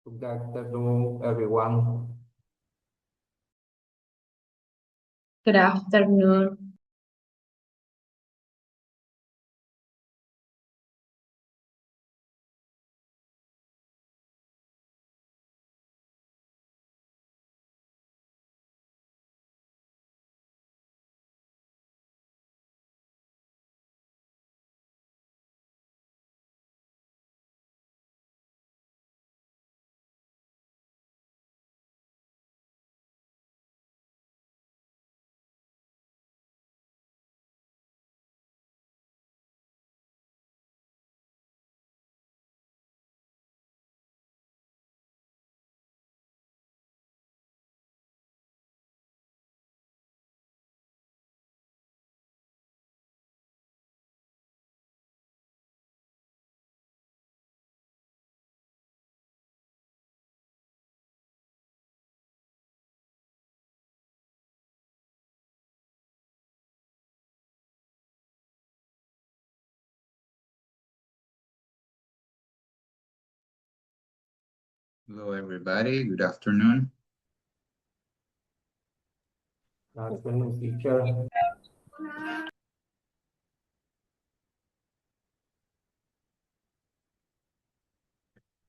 Good afternoon, everyone. Good afternoon. Hello, everybody. Good afternoon. Good afternoon, teacher.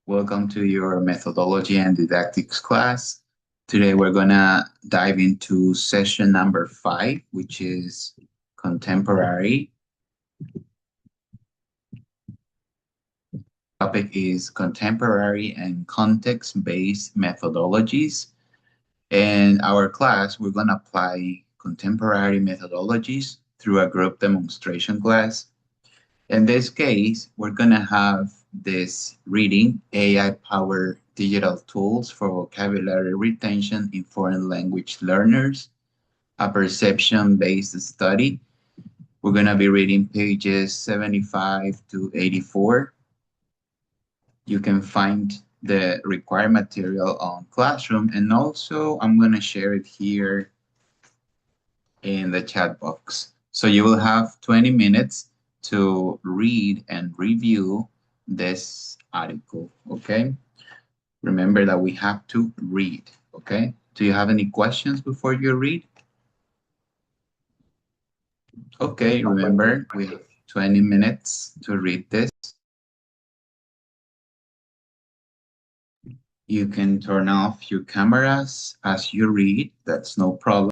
Welcome to your methodology and didactics class. Today, we're going to dive into session number 5, which is contemporary. Topic is contemporary and context-based methodologies. In our class, we're going to apply contemporary methodologies through a group demonstration class. In this case, we're going to have this reading, AI-powered digital tools for vocabulary retention in foreign language learners, a perception-based study. We're going to be reading pages 75 to 84. You can find the required material on Classroom, and also I'm going to share it here in the chat box. So you will have 20 minutes to read and review this article, okay? Remember that we have to read, okay? Do you have any questions before you read? Okay, No remember question. we have 20 minutes to read this. You can turn off your cameras as you read, that's no problem.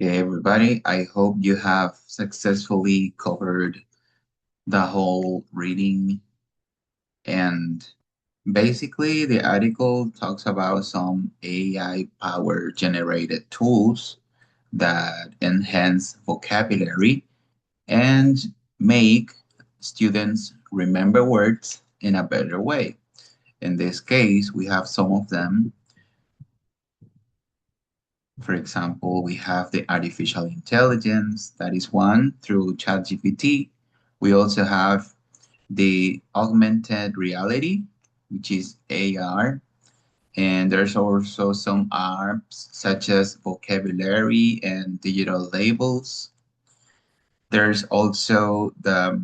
Okay, everybody, I hope you have successfully covered the whole reading. And basically, the article talks about some AI power generated tools that enhance vocabulary and make students remember words in a better way. In this case, we have some of them. For example, we have the artificial intelligence, that is one through ChatGPT. We also have the augmented reality, which is AR. And there's also some apps such as vocabulary and digital labels. There's also the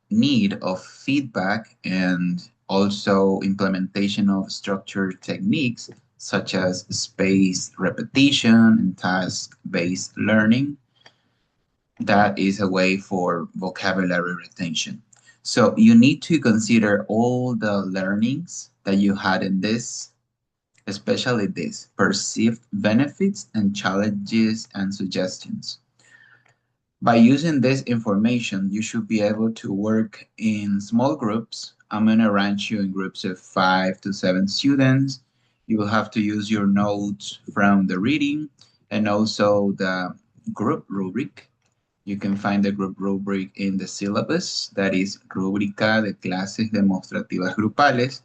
need of feedback and also implementation of structured techniques such as spaced repetition and task-based learning. That is a way for vocabulary retention. So you need to consider all the learnings that you had in this, especially this, perceived benefits and challenges and suggestions. By using this information, you should be able to work in small groups. I'm going to rank you in groups of 5 to 7 students. You will have to use your notes from the reading and also the group rubric. You can find the group rubric in the syllabus, that is Rúbrica de Clases Demostrativas Grupales.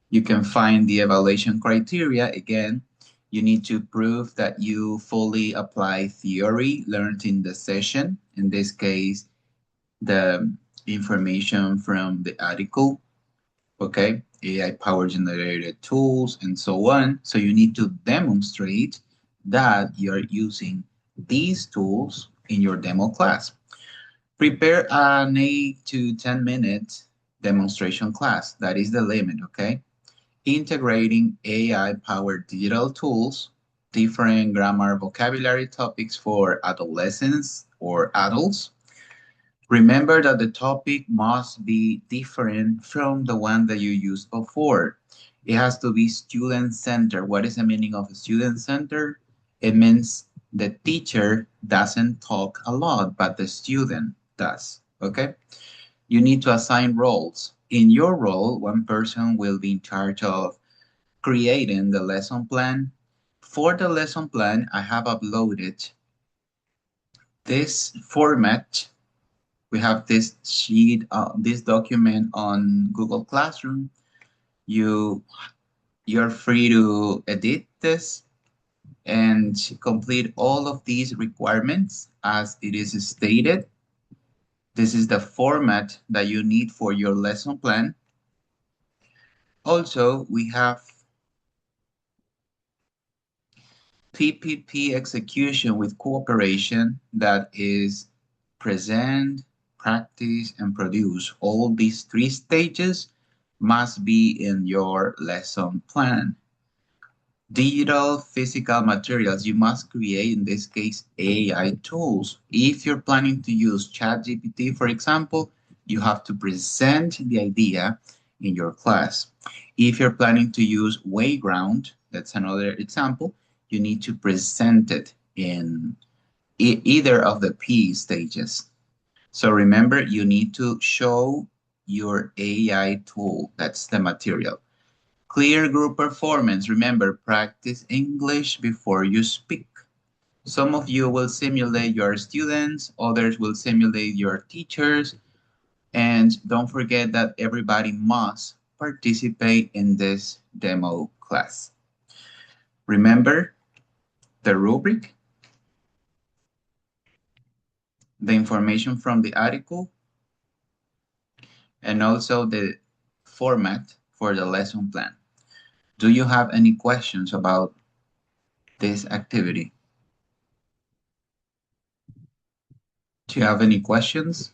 You can find the evaluation criteria. Again, you need to prove that you fully apply theory learned in the session. In this case, the information from the article, okay? AI power generated tools and so on. So you need to demonstrate that you're using these tools in your demo class. Prepare an 8 to 10 minute demonstration class. That is the limit, okay? Integrating AI-powered digital tools, different grammar vocabulary topics for adolescents or adults. Remember that the topic must be different from the one that you used before. It has to be student-centered. What is the meaning of student-centered? It means the teacher doesn't talk a lot, but the student does, okay? You need to assign roles. In your role, one person will be in charge of creating the lesson plan. For the lesson plan, I have uploaded this format. We have this sheet, this document on Google Classroom. You're free to edit this and complete all of these requirements as it is stated. This is the format that you need for your lesson plan. Also, we have PPP execution with cooperation, that is present, practice, and produce. All these 3 stages must be in your lesson plan. Digital physical materials, you must create, in this case, AI tools. If you're planning to use ChatGPT, for example, you have to present the idea in your class. If you're planning to use Wayground, that's another example, you need to present it in either of the P stages. So remember, you need to show your AI tool. That's the material. Clear group performance. Remember, practice English before you speak. Some of you will simulate your students, others will simulate your teachers, and don't forget that everybody must participate in this demo class. Remember the rubric, the information from the article, and also the format for the lesson plan. Do you have any questions about this activity? Do you have any questions?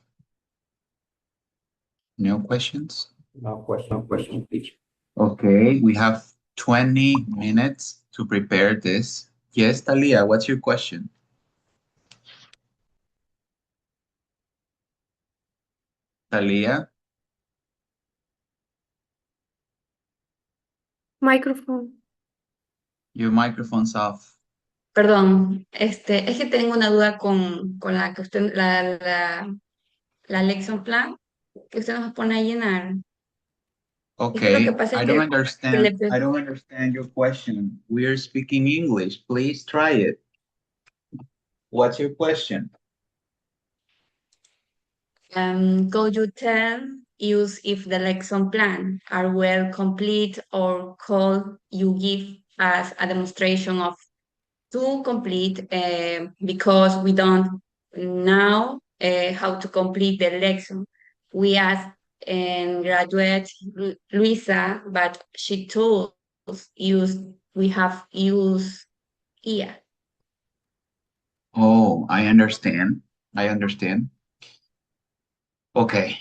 No questions? No question, teacher. Okay, we have 20 minutes to prepare this. Yes, Talia, what's your question? Talia, Microphone. your microphone's off. Perdón, es que tengo una duda con la que usted, la lesson plan que usted nos pone a llenar. Es que lo que Okay, pasa es I don't que understand. le, I don't understand your question. We are speaking English. Please try it. What's your question? could you tell us if the lesson plan are well complete or could you give us a demonstration of to complete because we don't know how to complete the lesson. We asked and graduate Luisa, but she told us use we have used here. Oh, I understand. I understand. Okay.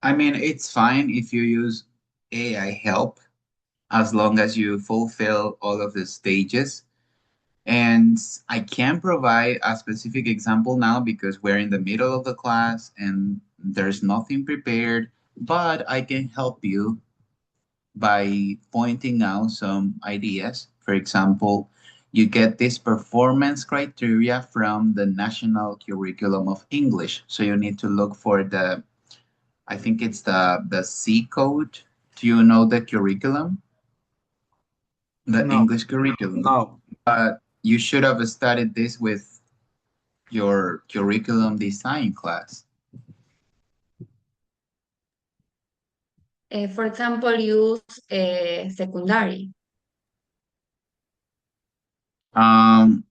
I mean, it's fine if you use AI help as long as you fulfill all of the stages. And I can provide a specific example now because we're in the middle of the class and there's nothing prepared, but I can help you by pointing out some ideas. For example, you get this performance criteria from the National Curriculum of English. So you need to look for the, I think it's the C code. Do you know the curriculum? The No, English curriculum. no, But you should have studied this with your curriculum design class. For example, use secondary. Um,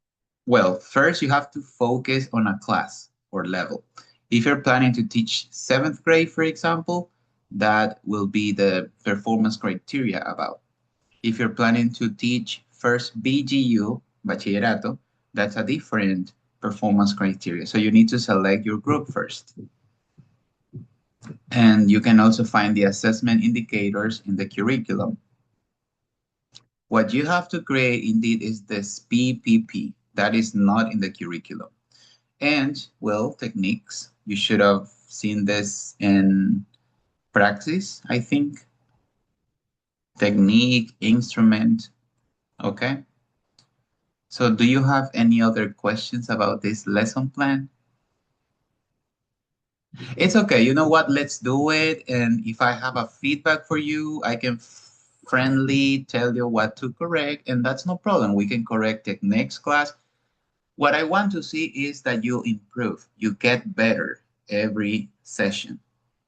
well, first you have to focus on a class or level. If you're planning to teach seventh grade, for example, that will be the performance criteria about. If you're planning to teach first BGU, Bachillerato, that's a different performance criteria. So you need to select your group first. And you can also find the assessment indicators in the curriculum. What you have to create indeed is this PPP. That is not in the curriculum. And well, techniques. You should have seen this in practice, I think. Technique, instrument. Okay. So do you have any other questions about this lesson plan? It's okay. You know what? Let's do it. And if I have a feedback for you, I can friendly tell you what to correct. And that's no problem. We can correct it next class. What I want to see is that you improve, you get better every session.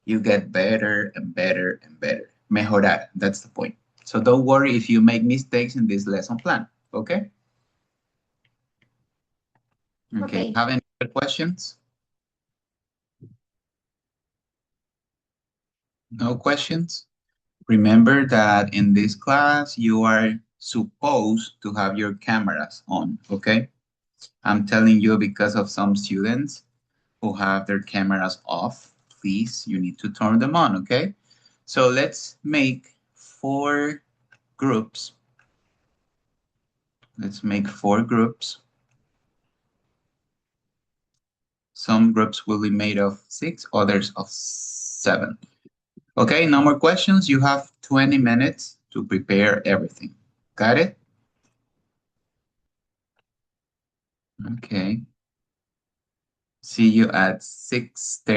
You get better and better and better. Mejorar, that's the point. So don't worry if you make mistakes in this lesson plan, okay? Okay, Okay. have any other questions? No questions? Remember that in this class, you are supposed to have your cameras on, okay? I'm telling you because of some students who have their cameras off, please, you need to turn them on, okay? So let's make 4 groups. Let's make 4 groups. Some groups will be made of 6, others of 7. Okay, no more questions. You have 20 minutes to prepare everything. Got it? Okay. See you at 6:30.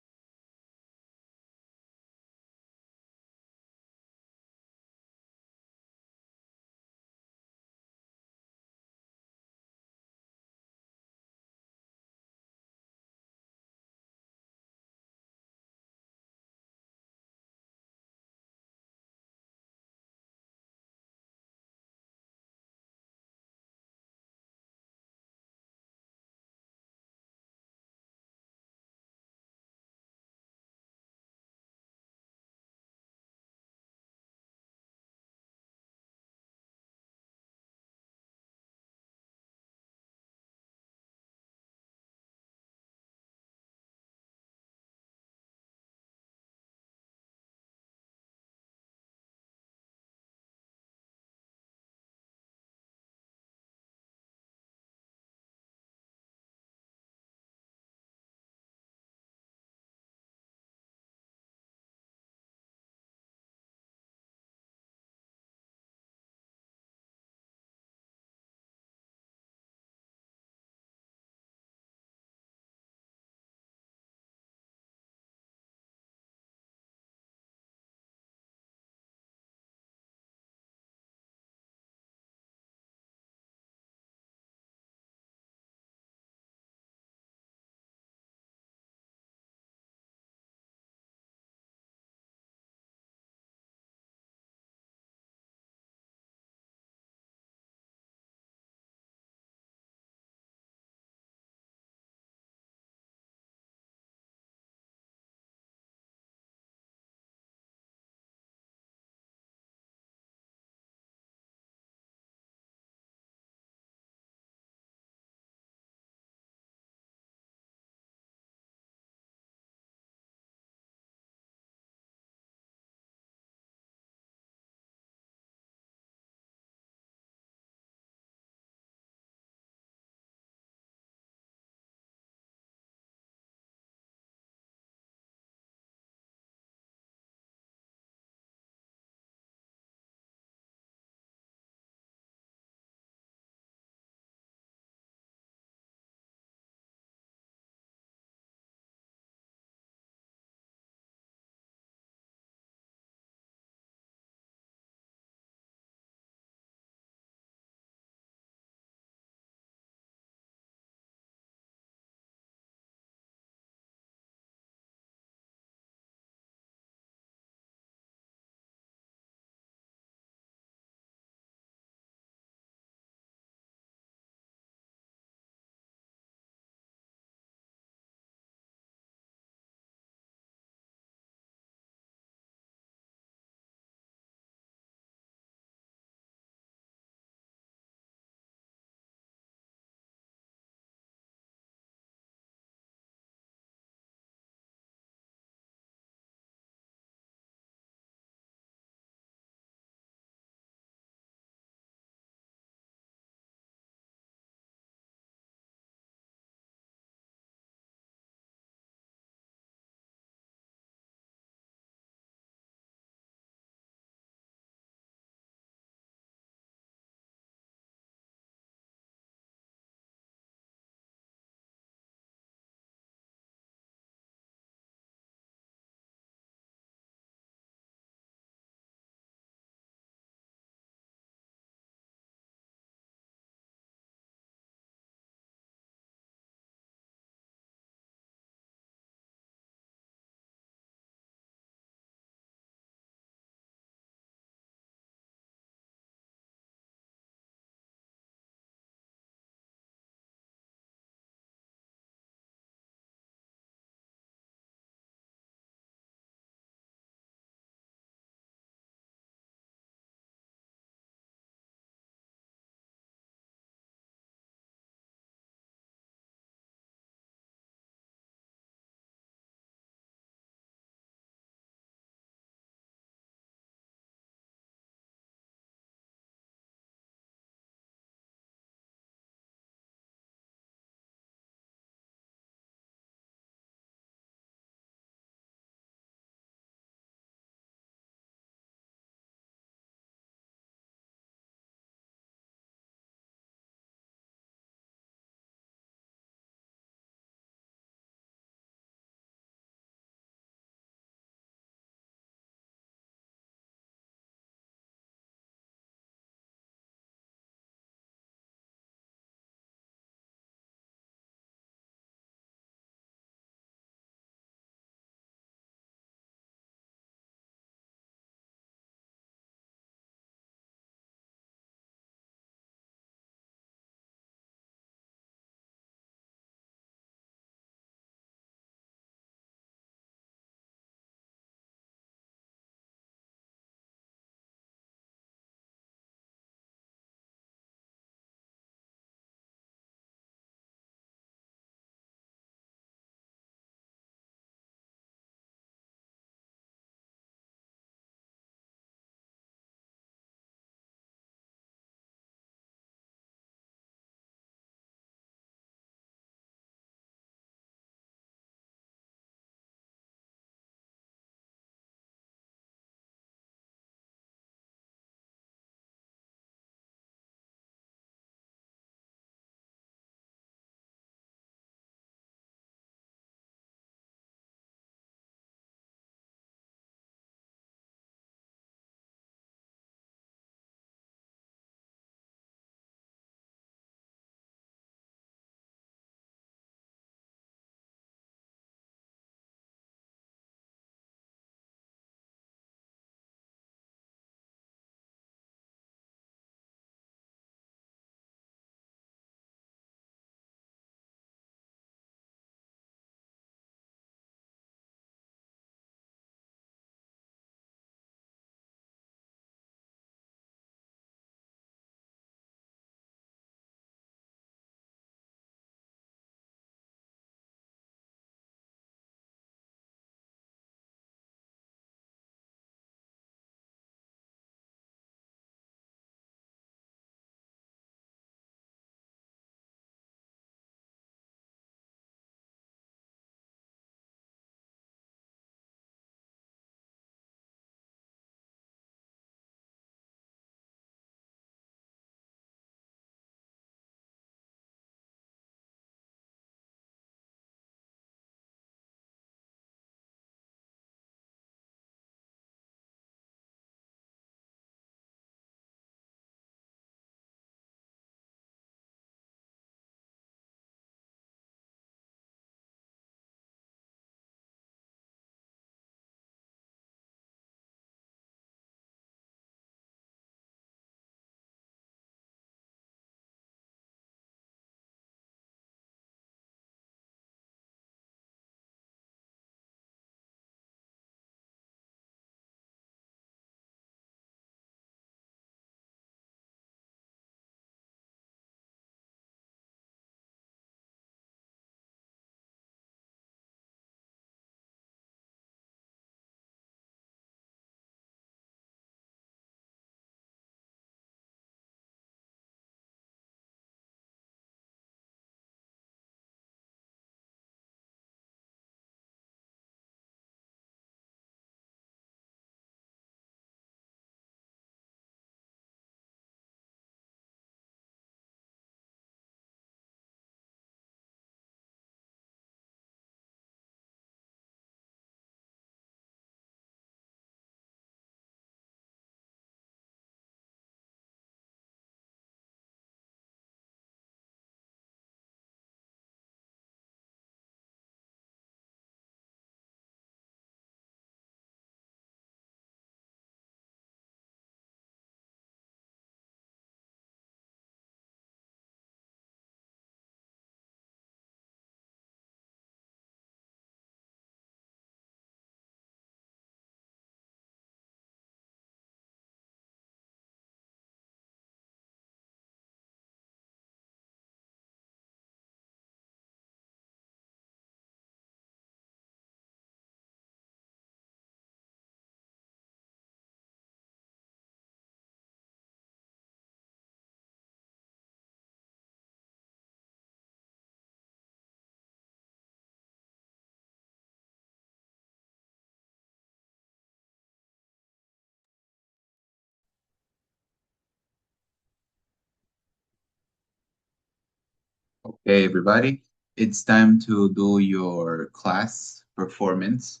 Okay, everybody, it's time to do your class performance.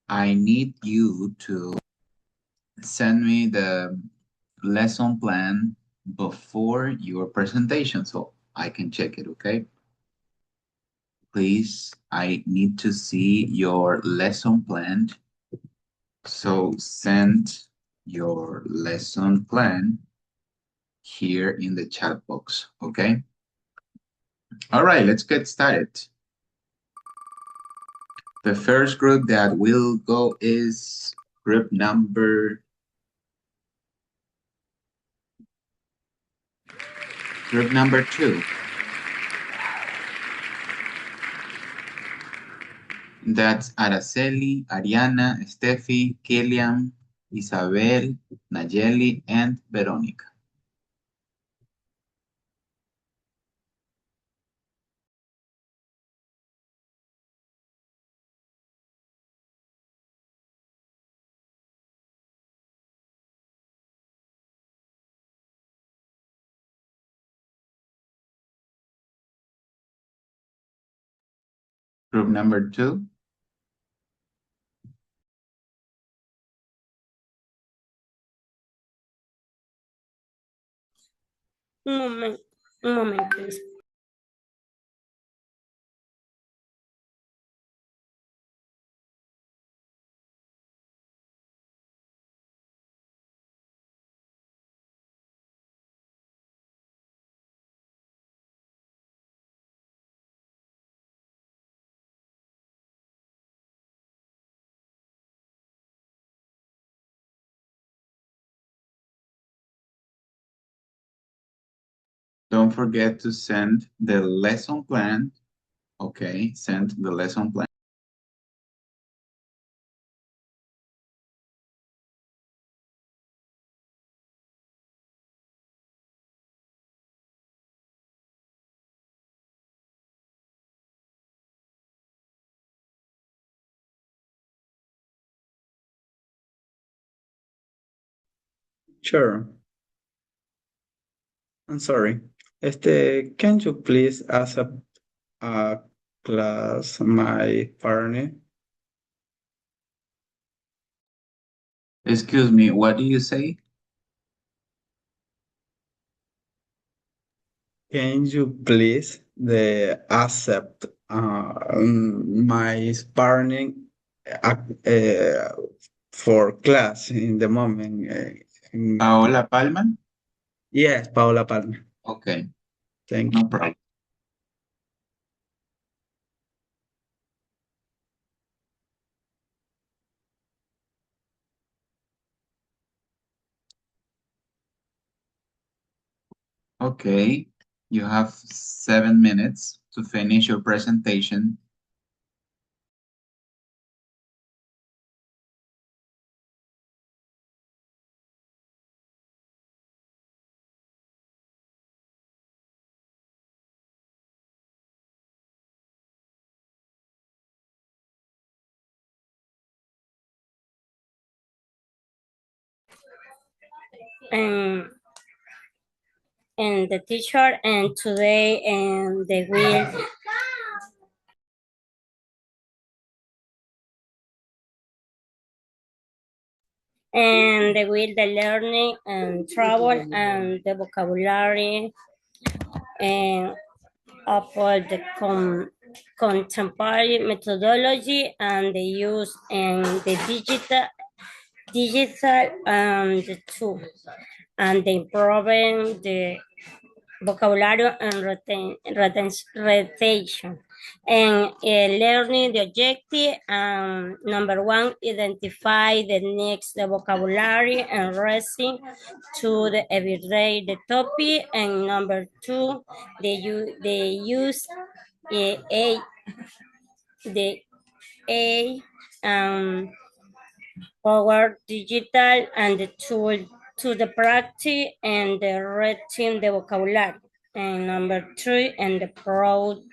I need you to send me the lesson plan before your presentation so I can check it, okay? Please, I need to see your lesson plan. So send your lesson plan here in the chat box, okay? All right, let's get started. The first group that will go is group number 2. That's Araceli, Ariana, Steffi, Killian, Isabel, Nayeli, and Veronica. Group number 2. Un moment, please. Don't forget to send the lesson plan. Okay, send the lesson plan. Sure. I'm sorry. Can you please accept a class my partner? Excuse me, what do you say? Can you please accept my partner uh, uh, for class in the moment? Paola Palma? Yes, Paula Palmer. Okay, Thank no you. problem. Okay, you have 7 minutes to finish your presentation. And the teacher, and today and they will the learning and travel and the vocabulary and upon the contemporary methodology and the use and the digital and the tool and the improving the vocabulary and retention and learning the objective. Number 1, identify the next the vocabulary and racing to the everyday the topic. And number 2, they use a the a power digital and the tool to the practice and the reading the vocabulary. And number 3, and the product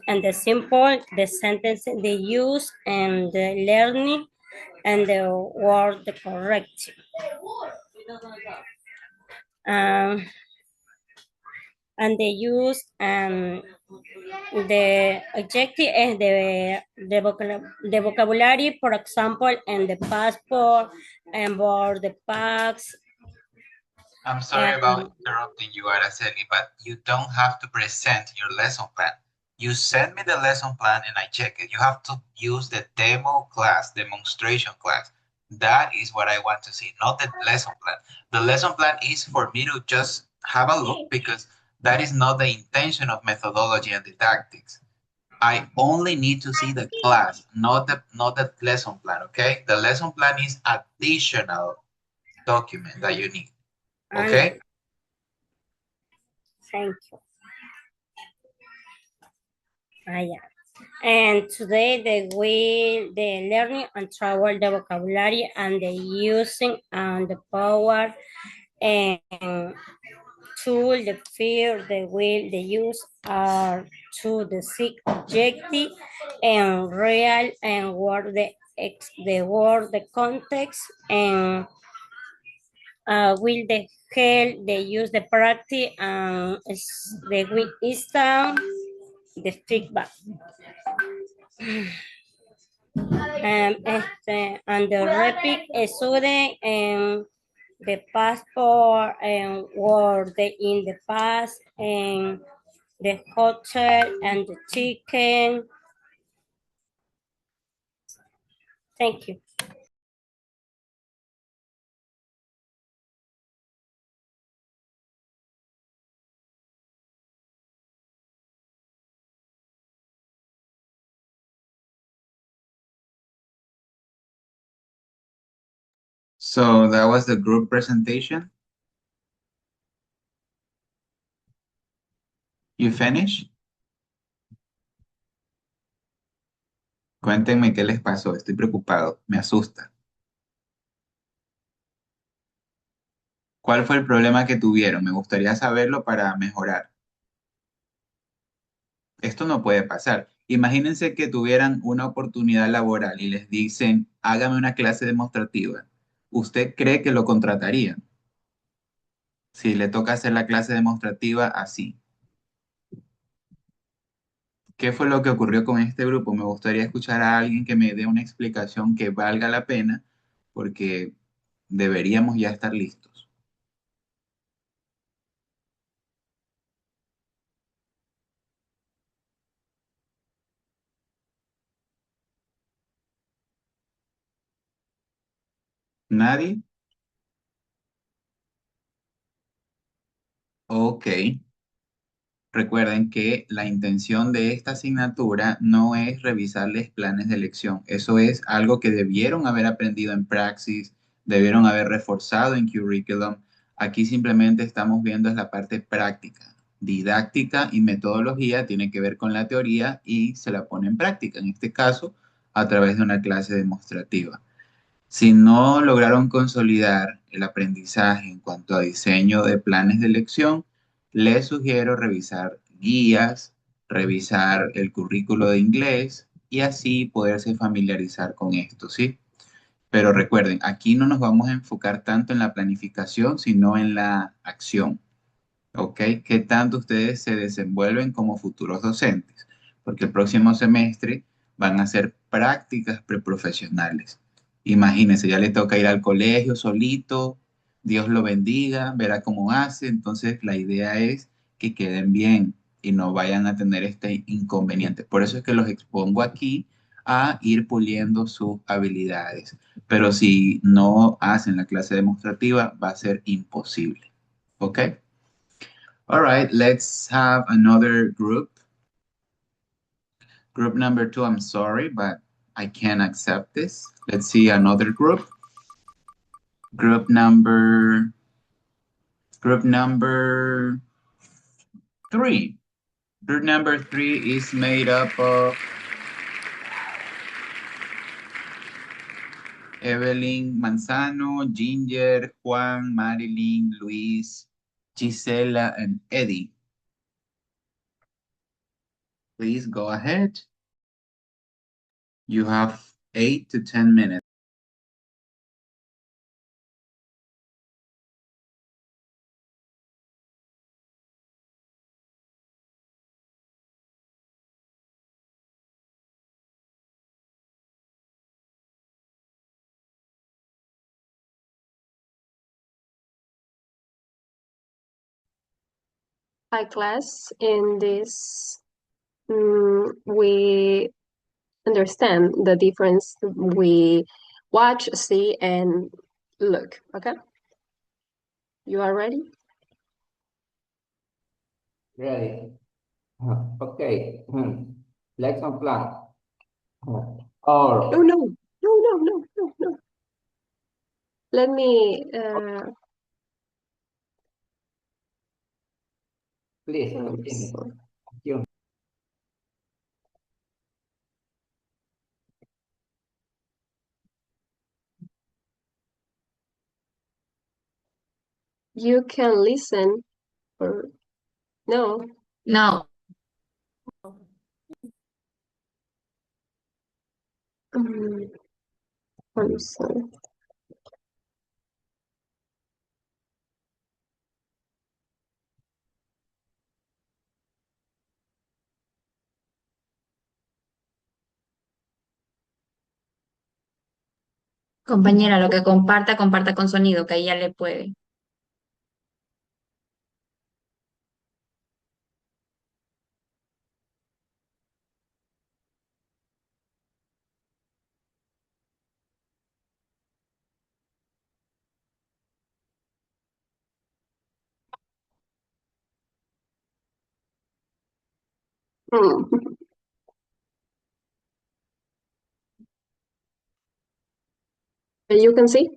and the simple, the sentence they use and the learning and the word correct. Um, and the use the objective is the vocabulary, for example, in the passport and board the pass. I'm sorry about interrupting you, Araceli, but you don't have to present your lesson plan. You send me the lesson plan and I check it. You have to use the demo class, demonstration class. That is what I want to see, not the lesson plan. The lesson plan is for me to just have a look because that is not the intention of methodology and didactics. I only need to see the class, not the lesson plan, okay? The lesson plan is additional document that you need, okay? Thank you. Yeah. And today the learning and travel the vocabulary and the using and the power and tool, the fear, the will, the use are to the seek objective and real and word the word, the context and will the help, the use, the practice and the will is down, the feedback. And the repeat student and the passport and word in the past and the hotel and the chicken. Thank you. So that was the group presentation. You finish? Cuéntenme qué les pasó. Estoy preocupado. Me asusta. ¿Cuál fue el problema que tuvieron? Me gustaría saberlo para mejorar. Esto no puede pasar. Imagínense que tuvieran una oportunidad laboral y les dicen, hágame una clase demostrativa. ¿Usted cree que lo contratarían? Si le toca hacer la clase demostrativa así. ¿Qué fue lo que ocurrió con este grupo? Me gustaría escuchar a alguien que me dé una explicación que valga la pena, porque deberíamos ya estar listos. ¿Nadie? Ok. Recuerden que la intención de esta asignatura no es revisarles planes de elección. Eso es algo que debieron haber aprendido en praxis, debieron haber reforzado en curriculum. Aquí simplemente estamos viendo es la parte práctica. Didáctica y metodología tiene que ver con la teoría y se la pone en práctica, en este caso, a través de una clase demostrativa. Si no lograron consolidar el aprendizaje en cuanto a diseño de planes de elección, les sugiero revisar guías, revisar el currículo de inglés y así poderse familiarizar con esto, ¿sí? Pero recuerden, aquí no nos vamos a enfocar tanto en la planificación, sino en la acción. ¿Ok? ¿Qué tanto ustedes se desenvuelven como futuros docentes? Porque el próximo semestre van a hacer prácticas preprofesionales. Imagínense, ya le toca ir al colegio solito, Dios lo bendiga, verá cómo hace. Entonces, la idea es que queden bien y no vayan a tener este inconveniente. Por eso es que los expongo aquí a ir puliendo sus habilidades. Pero si no hacen la clase demostrativa, va a ser imposible. ¿Ok? All right, let's have another group. Group number 2, I'm sorry, but I can't accept this. Let's see another group. Group number 3. Group number 3 is made up of Evelyn Manzano, Ginger, Juan, Marilyn, Luis, Gisela, and Eddie. Please go ahead. You have 8 to 10 minutes. Hi, class. In this, we understand the difference. We watch, see, and look. Okay? You are ready? Ready? Okay. Lesson plan. Or No, no, no, no, no, no, no. Let me. please I'm continue. sorry. You can listen or no. No. I'm sorry. Compañera, lo que comparta, comparta con sonido, que ahí ya le puede. Hmm. You can see?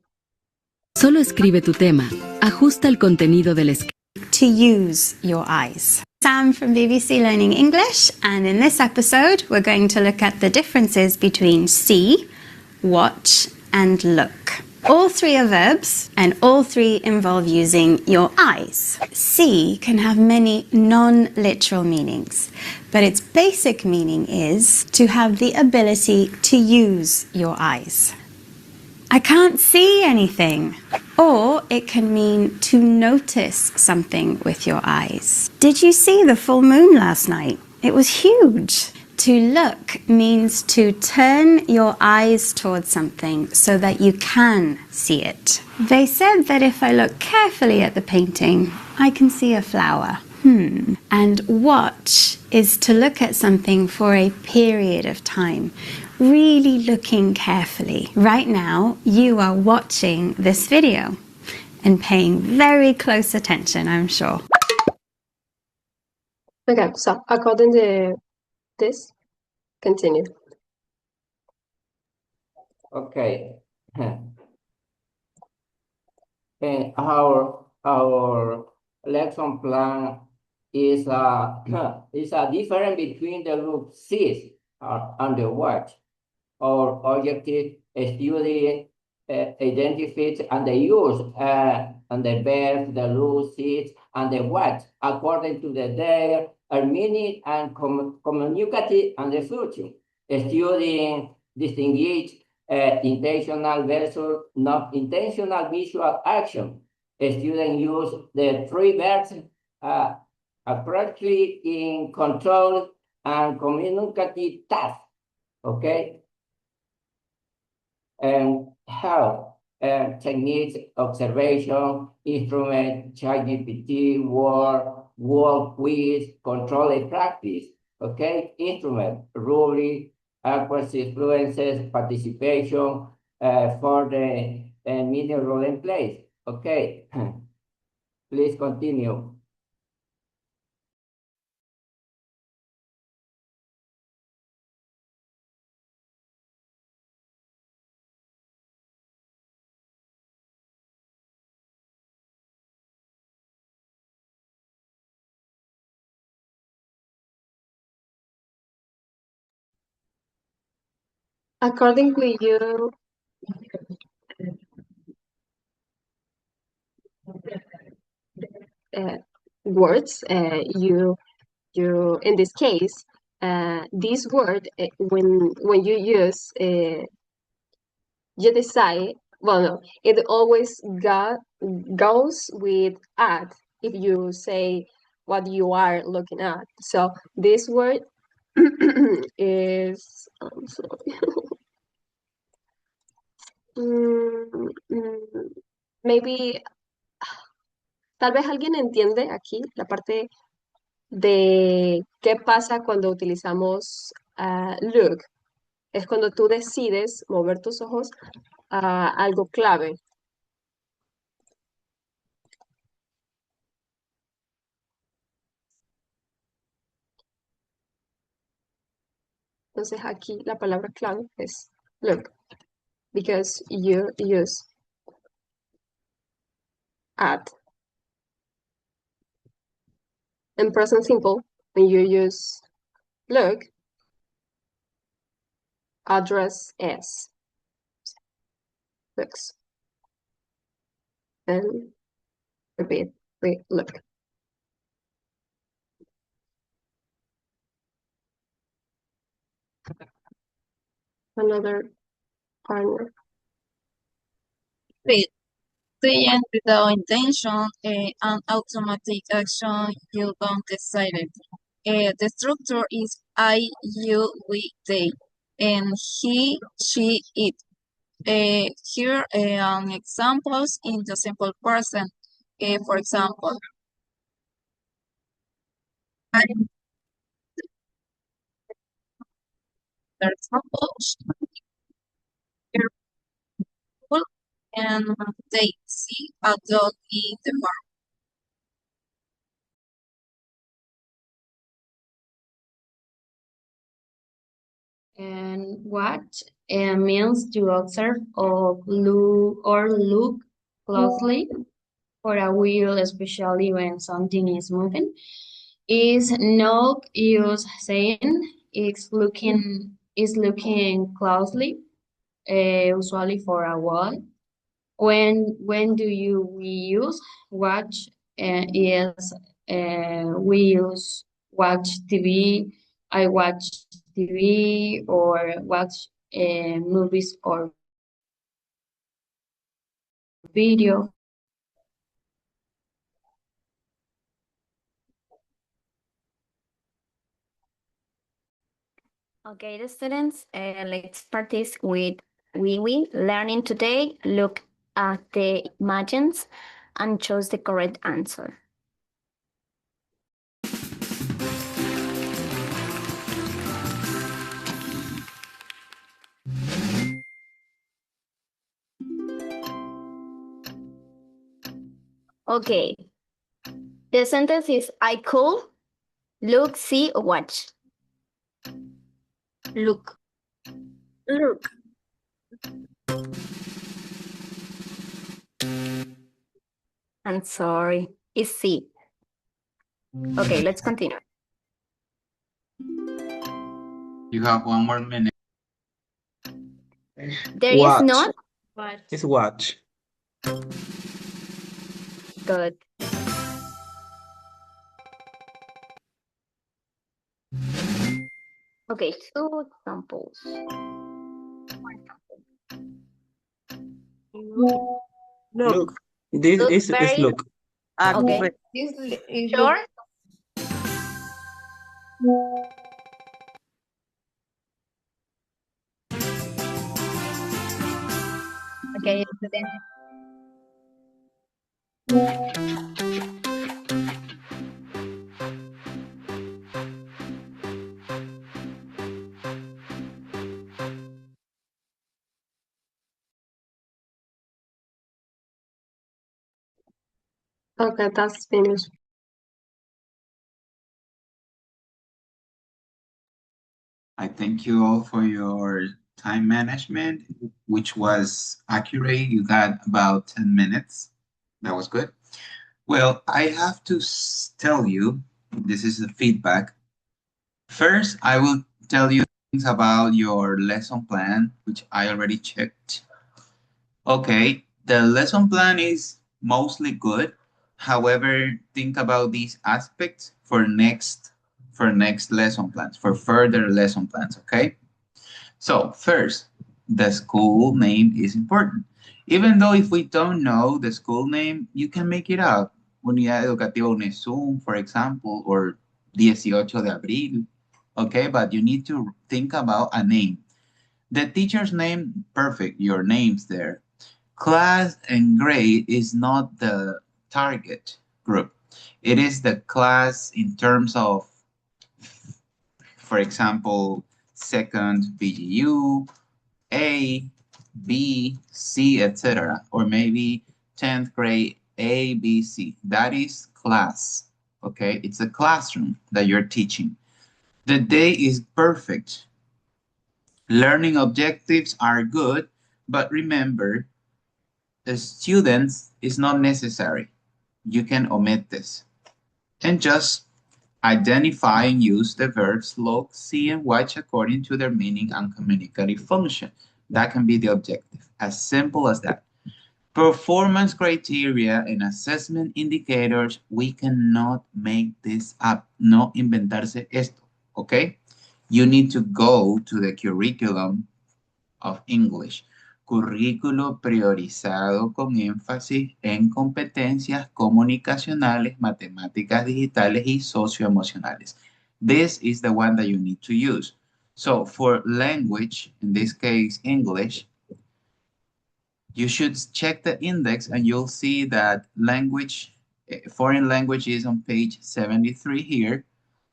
Solo escribe tu tema. Ajusta el contenido del escrito. To use your eyes. Sam from BBC Learning English, and in this episode, we're going to look at the differences between see, watch, and look. All three are verbs, and all three involve using your eyes. See can have many non-literal meanings, but its basic meaning is to have the ability to use your eyes. I can't see anything. Or it can mean to notice something with your eyes. Did you see the full moon last night? It was huge. To look means to turn your eyes towards something so that you can see it. They said that if I look carefully at the painting, I can see a flower. And watch is to look at something for a period of time, really looking carefully. Right now, you are watching this video and paying very close attention, I'm sure. Okay, so according to this, continue. Okay. And our lesson plan is is a difference between the group sees and the watch. Our objective study identifies and the use and the verbs, the rules, sees, and the watch according to the their meaning and communicative and the function. Studying distinguish intentional versus not intentional visual action. Students use the three verbs appropriately in control and communicative tasks. Okay, and help techniques, observation, instrument, ChatGPT, word quiz, controlled practice. Okay, instrument, rubric, accuracy, fluences, participation for the media role in place. Okay, please continue. According to you, words, you in this case, this word when you use you decide. Well, no, it always goes with at if you say what you are looking at. So this word is I'm sorry. Maybe tal vez alguien entiende aquí la parte de qué pasa cuando utilizamos look. Es cuando tú decides mover tus ojos a algo clave. Entonces aquí la palabra clave es look, because you use at. In present simple, when you use look, address is looks. And repeat, we look. Another partner. Saying without intention, an automatic action you don't decide it. The structure is I, you, we, they, and he, she, it. Here are examples in the simple present. For example, I'm for example, careful, and they see a dog in the park. And watch means to observe or look closely for a wheel, especially when something is moving. Is not use saying is looking closely, usually for a while. When do we use watch? Is we use watch TV. I watch TV or watch movies or video. Okay, the students, let's practice with we learning today. Look at the images and choose the correct answer. Okay, the sentence is I could look, see, or watch. Look. Look. I'm sorry, it's see. Okay, let's continue. You have 1 more minute. There Watch. is not It's watch. good. Okay, two examples. Look. This Look is very- look. Okay. Sure. Okay, student. Okay, that's finished. I thank you all for your time management, which was accurate. You got about 10 minutes. That was good. Well, I have to tell you, this is the feedback. First, I will tell you things about your lesson plan, which I already checked. Okay, the lesson plan is mostly good. However, think about these aspects for next lesson plans, for further lesson plans, okay? So first, the school name is important. Even though if we don't know the school name, you can make it up. Unidad Educativa UNESUM, for example, or 18 de abril, okay? But you need to think about a name. The teacher's name, perfect, your name's there. Class and grade is not the target group. It is the class in terms of, for example, second BGU, A, B, C, etc. Or maybe 10th grade A, B, C. That is class. Okay, it's a classroom that you're teaching. The day is perfect. Learning objectives are good, but remember, the students is not necessary. You can omit this. And just identify and use the verbs look, see, and watch according to their meaning and communicative function. That can be the objective. As simple as that. Performance criteria and assessment indicators, we cannot make this up. No inventarse esto, okay? You need to go to the curriculum of English. Currículo priorizado con énfasis en competencias comunicacionales, matemáticas digitales y socioemocionales. This is the one that you need to use. So for language, in this case English, you should check the index and you'll see that language, foreign language is on page 73 here.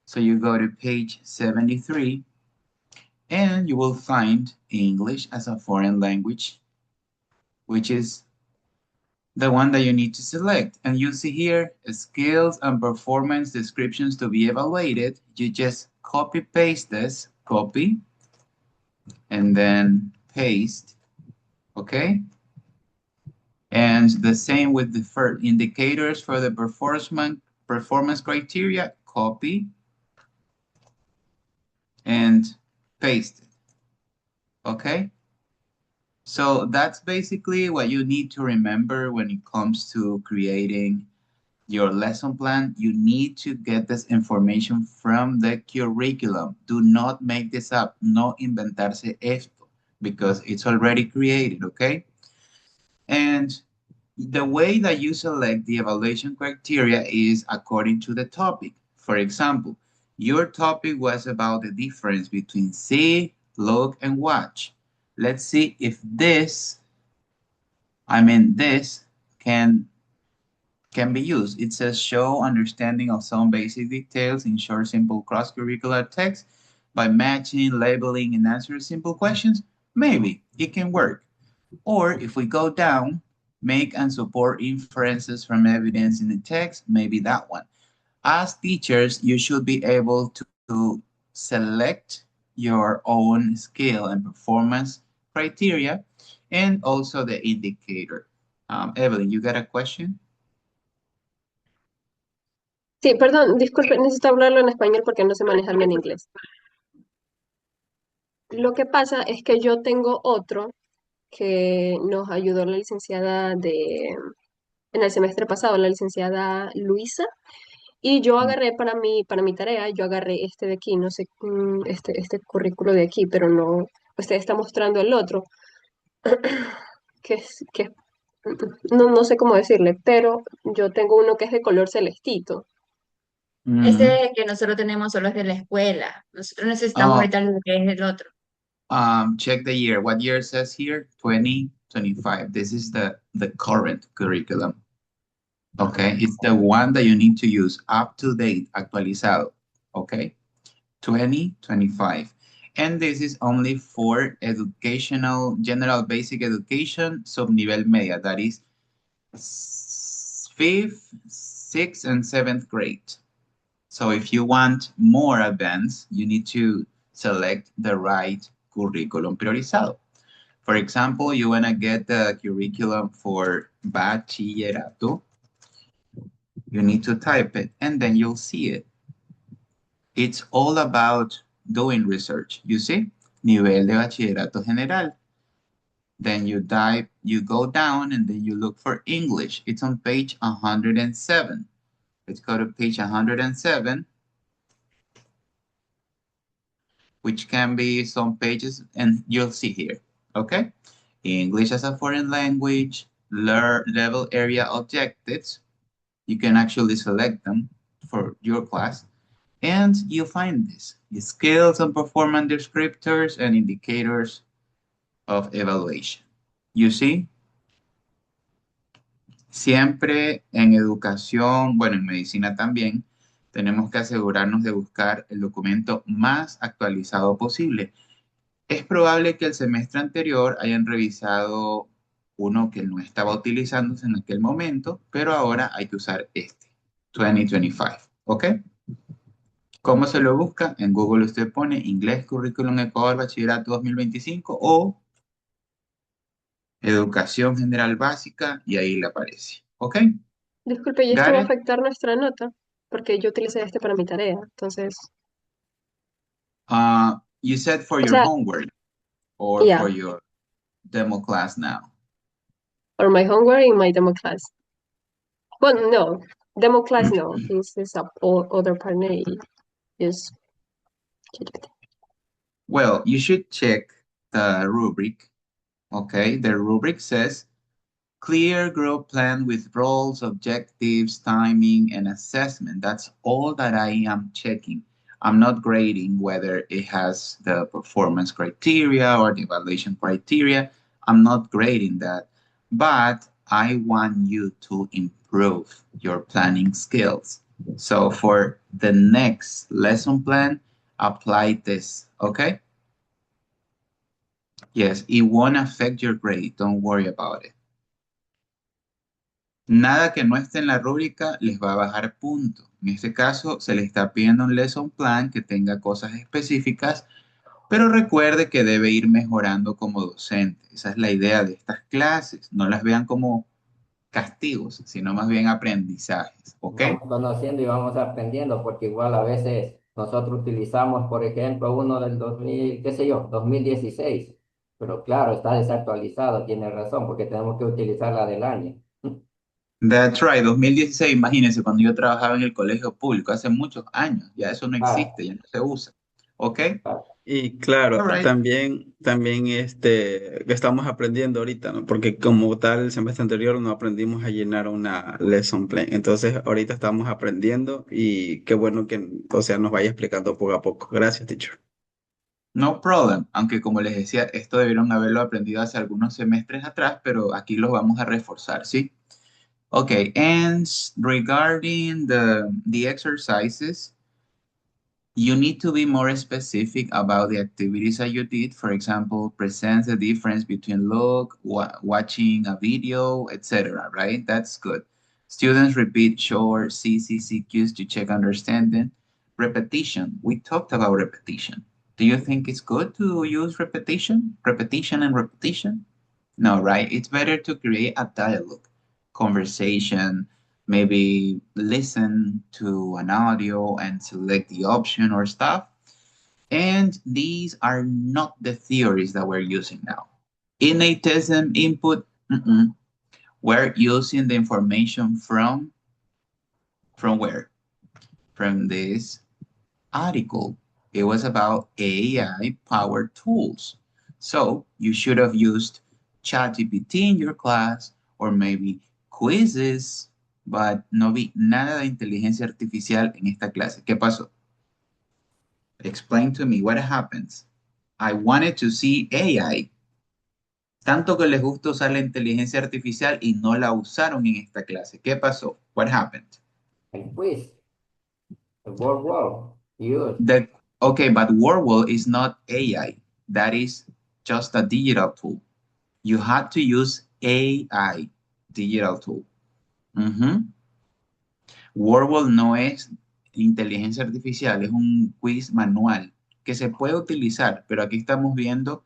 So you go to page 73 and you will find English as a foreign language, which is the one that you need to select. And you see here skills and performance descriptions to be evaluated. You just copy paste this, copy, and then paste, okay? And the same with the indicators for the performance criteria, copy and paste it, okay? So that's basically what you need to remember when it comes to creating your lesson plan. You need to get this information from the curriculum. Do not make this up. No inventarse esto, because it's already created, okay? And the way that you select the evaluation criteria is according to the topic. For example, your topic was about the difference between see, look, and watch. Let's see if this can be used. It says show understanding of some basic details in short, simple cross-curricular text by matching, labeling, and answering simple questions. Maybe it can work. Or if we go down, make and support inferences from evidence in the text, maybe that one. As teachers, you should be able to select your own skill and performance criteria and also the indicator. Evelyn, you got a question? Sí, perdón, disculpe, necesito hablarlo en español porque no sé manejarme en inglés. Lo que pasa es que yo tengo otro que nos ayudó la licenciada en el semestre pasado, la licenciada Luisa, y yo agarré para mi tarea, yo agarré este de aquí, no sé, este currículo de aquí, pero no, usted está mostrando el otro, que no sé cómo decirle, pero yo tengo uno que es de color celestito. Ese que nosotros tenemos solo es de la escuela. Nosotros necesitamos Oh, ahorita lo que es el otro. check the year. What year says here? 2025. This is the current curriculum. Okay, it's the one that you need to use, up to date, actualizado. Okay, 2025. And this is only for educational, general basic education, subnivel media, that is 5th, 6th, and 7th grade. So if you want more advanced, you need to select the right curriculum priorizado. For example, you want to get the curriculum for bachillerato, you need to type it and then you'll see it. It's all about doing research, you see? Nivel de bachillerato general. Then you go down and then you look for English. It's on page 107. Let's go to page 107, which can be some pages, and you'll see here, okay? English as a foreign language, level area objectives. You can actually select them for your class. And you find this, the skills and performance descriptors and indicators of evaluation. You see? Siempre en educación, bueno, en medicina también, tenemos que asegurarnos de buscar el documento más actualizado posible. Es probable que el semestre anterior hayan revisado uno que no estaba utilizándose en aquel momento, pero ahora hay que usar este, 2025, ¿ok? ¿Cómo se lo busca? En Google usted pone Inglés Currículum Ecuador Bachillerato 2025 o Educación General Básica y ahí le aparece, ¿ok? Disculpe, ¿y esto Got va a it? afectar nuestra nota? Porque yo utilicé este para mi tarea. Entonces, You said for o your sea, homework or yeah, for your demo class now. or my homework in my demo class. Well, no, demo class no. Mhm. This is a other partner is ChatGPT. Well, you should check the rubric. Okay, the rubric says clear group plan with roles, objectives, timing, and assessment. That's all that I am checking. I'm not grading whether it has the performance criteria or the evaluation criteria. I'm not grading that, but I want you to improve your planning skills. So for the next lesson plan, apply this, okay? Yes, it won't affect your grade. Don't worry about it. Nada que no esté en la rúbrica les va a bajar punto. En este caso, se le está pidiendo un lesson plan que tenga cosas específicas, pero recuerde que debe ir mejorando como docente. Esa es la idea de estas clases. No las vean como castigos, sino más bien aprendizajes. ¿Ok? Vamos conociendo y vamos aprendiendo, porque igual a veces nosotros utilizamos, por ejemplo, uno del 2000, qué sé yo, 2016, pero claro, está desactualizado, tiene razón, porque tenemos que utilizar la del año. That's right, 2016, imagínense, cuando yo trabajaba en el colegio público, hace muchos años, ya eso no Ah, existe, ya no se usa. ¿Ok? ah, Y claro, All right. también que estamos aprendiendo ahorita, ¿no? Porque como tal, el semestre anterior no aprendimos a llenar una lesson plan. Entonces, ahorita estamos aprendiendo y qué bueno que, o sea, nos vaya explicando poco a poco. Gracias, teacher. No problem, aunque como les decía, esto debieron haberlo aprendido hace algunos semestres atrás, pero aquí lo vamos a reforzar, ¿sí? Okay, and regarding the exercises, you need to be more specific about the activities that you did. For example, present the difference between watching a video, etc. Right? That's good. Students repeat short CCCQs to check understanding. Repetition. We talked about repetition. Do you think it's good to use repetition? Repetition and repetition? No, right? It's better to create a dialogue, conversation, maybe listen to an audio and select the option or stuff. And these are not the theories that we're using now. Innatism input, we're using the information from where? From this article. It was about AI powered tools. So you should have used ChatGPT in your class or maybe quizzes, but no vi nada de inteligencia artificial en esta clase. ¿Qué pasó? Explain to me what happens. I wanted to see AI. Tanto que les gusta usar la inteligencia artificial y no la usaron en esta clase. ¿Qué pasó? What happened? el quiz, el World, use. The, okay, but Wordwall is not AI. That is just a digital tool. You had to use AI, digital tool. Wordwall no es inteligencia artificial, es un quiz manual que se puede utilizar, pero aquí estamos viendo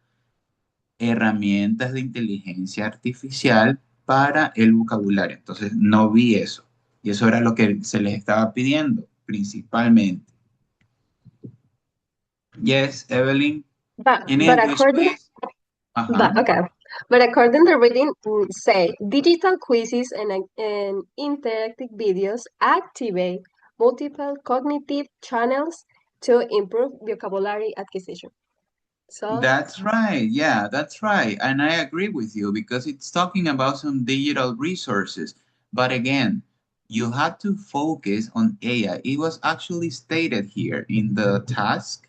herramientas de inteligencia artificial para el vocabulario. Entonces, no vi eso. Y eso era lo que se les estaba pidiendo, principalmente. Yes, Evelyn, But in but English, according please. Uh-huh. but okay. But according to reading say digital quizzes and interactive videos activate multiple cognitive channels to improve vocabulary acquisition. So That's right. Yeah, that's right. And I agree with you because it's talking about some digital resources. But again, you had to focus on AI. It was actually stated here in the task.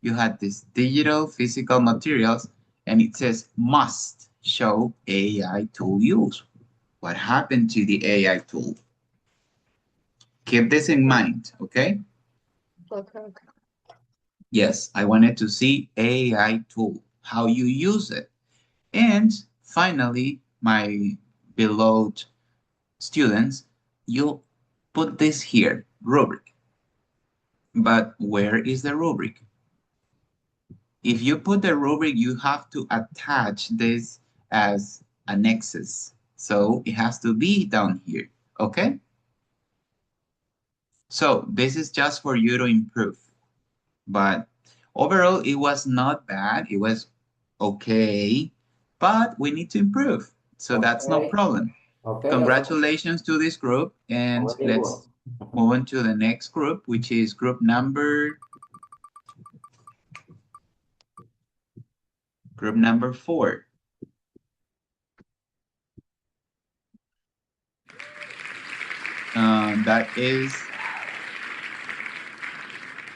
You had this digital physical materials and it says must show AI tool use. what happened to the AI tool. Keep this in mind, okay? Okay. Yes, I wanted to see AI tool, how you use it. And finally, my beloved students, you put this here, rubric. But where is the rubric? If you put the rubric, you have to attach this as annexes. So it has to be down here, okay? So this is just for you to improve. But overall, it was not bad. It was okay, but we need to improve. So that's no Okay. problem. Okay. Congratulations to this group. And Very let's good. move on to the next group, which is group number 4. That is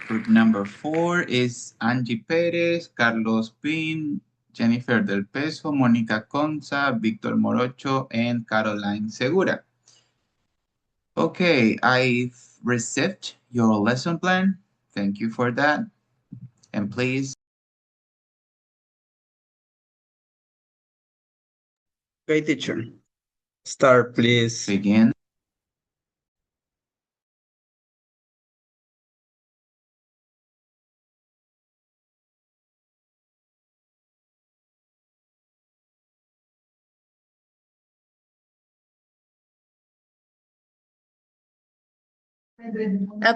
group number 4 is Angie Perez, Carlos Pin, Jennifer Del Peso, Mónica Conza, Víctor Morocho, and Caroline Segura. Okay, I've received your lesson plan. Thank you for that. And please. Okay, teacher. Start, please. Begin.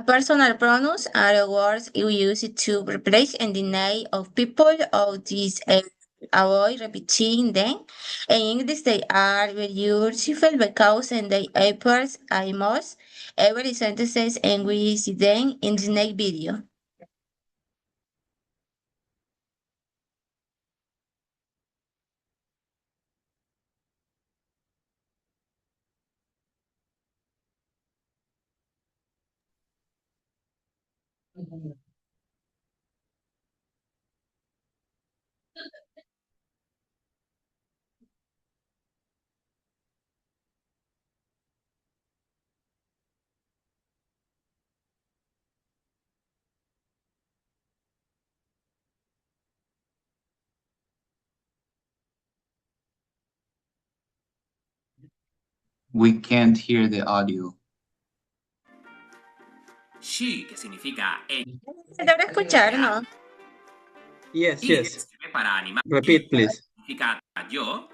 Personal pronouns are words we use to replace and deny of people or avoid repeating them. In English, they are very useful because they appear almost every sentences and we see them in the next video. We can't hear the audio. She, que significa ella. ¿Se logra escuchar, no? Yes, Y, que yes. sirve para animar. Repeat, please. Significa yo.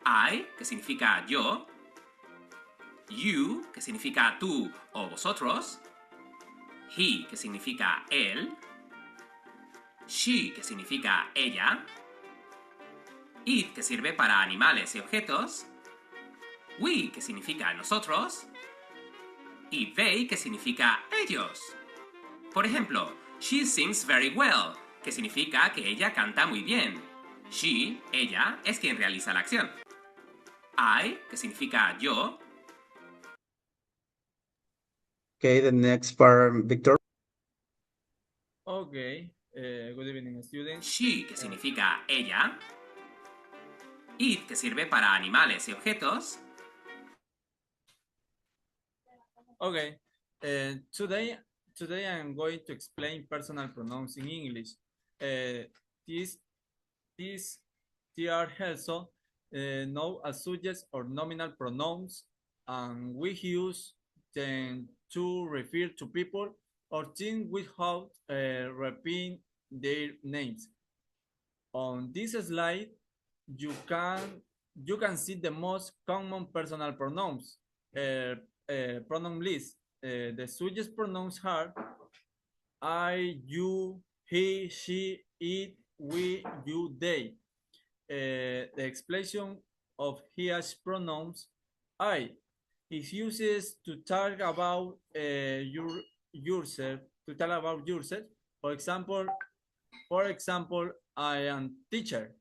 I, que significa yo. You, que significa tú o vosotros. He, que significa él. She, que significa ella. It, que sirve para animales y objetos. We, que significa nosotros. Y they, que significa ellos. Por ejemplo, she sings very well, que significa que ella canta muy bien. She, ella, es quien realiza la acción. I, que significa yo. Okay, the next part, Victor. Okay, good evening, students. She, que significa ella. It, que sirve para animales y objetos. Okay, today I'm going to explain personal pronouns in English. These they are also known as subjects or nominal pronouns, and we use them to refer to people or things without repeating their names. On this slide, you can see the most common personal pronouns. Pronoun list. The subject pronouns are I, you, he, she, it, we, you, they. The explanation of his pronouns I is used to talk about yourself. To talk about yourself. For example, I am teacher.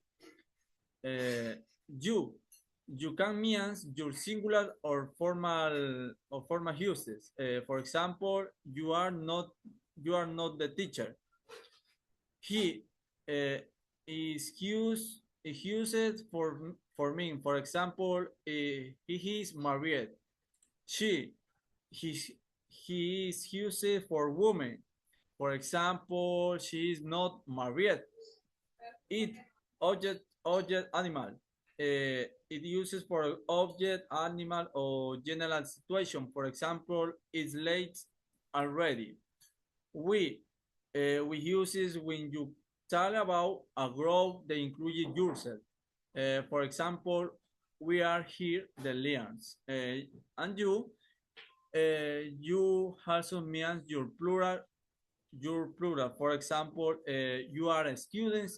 You can mean your singular or formal uses. For example, you are not the teacher. He is used for for me. For example, he is married. She, he, he is used for women. For example, she is not married. It, object, animal. It uses for object, animal, or general situation. For example, it's late already. We use it when you talk about a group that includes yourself. For example, we are here, the lions. And you also means your plural. For example, you are a student,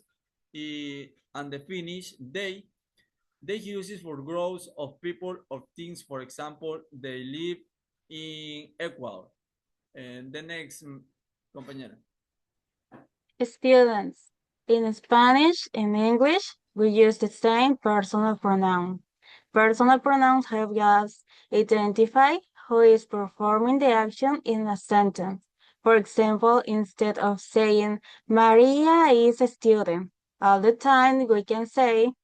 and the Finnish, they use it for groups of people or things. For example, they live in Ecuador. And the next, compañera. Students. In Spanish and English, we use the same personal pronoun. Personal pronouns help us identify who is performing the action in a sentence. For example, instead of saying Maria is a student, all the time we can say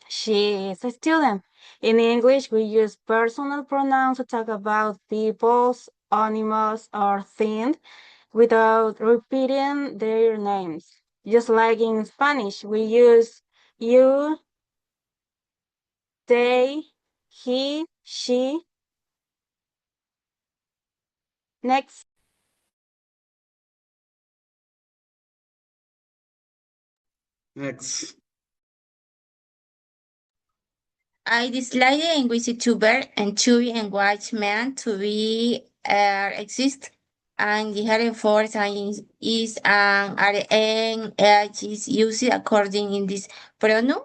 she is a student. In English, we use personal pronouns to talk about peoples, animals, or things without repeating their names. Just like in Spanish, we use you, they, he, she. Next. Next. I dislike the English tuber and chubby and white man to be exist and the hidden for science is an is used according in this pronoun.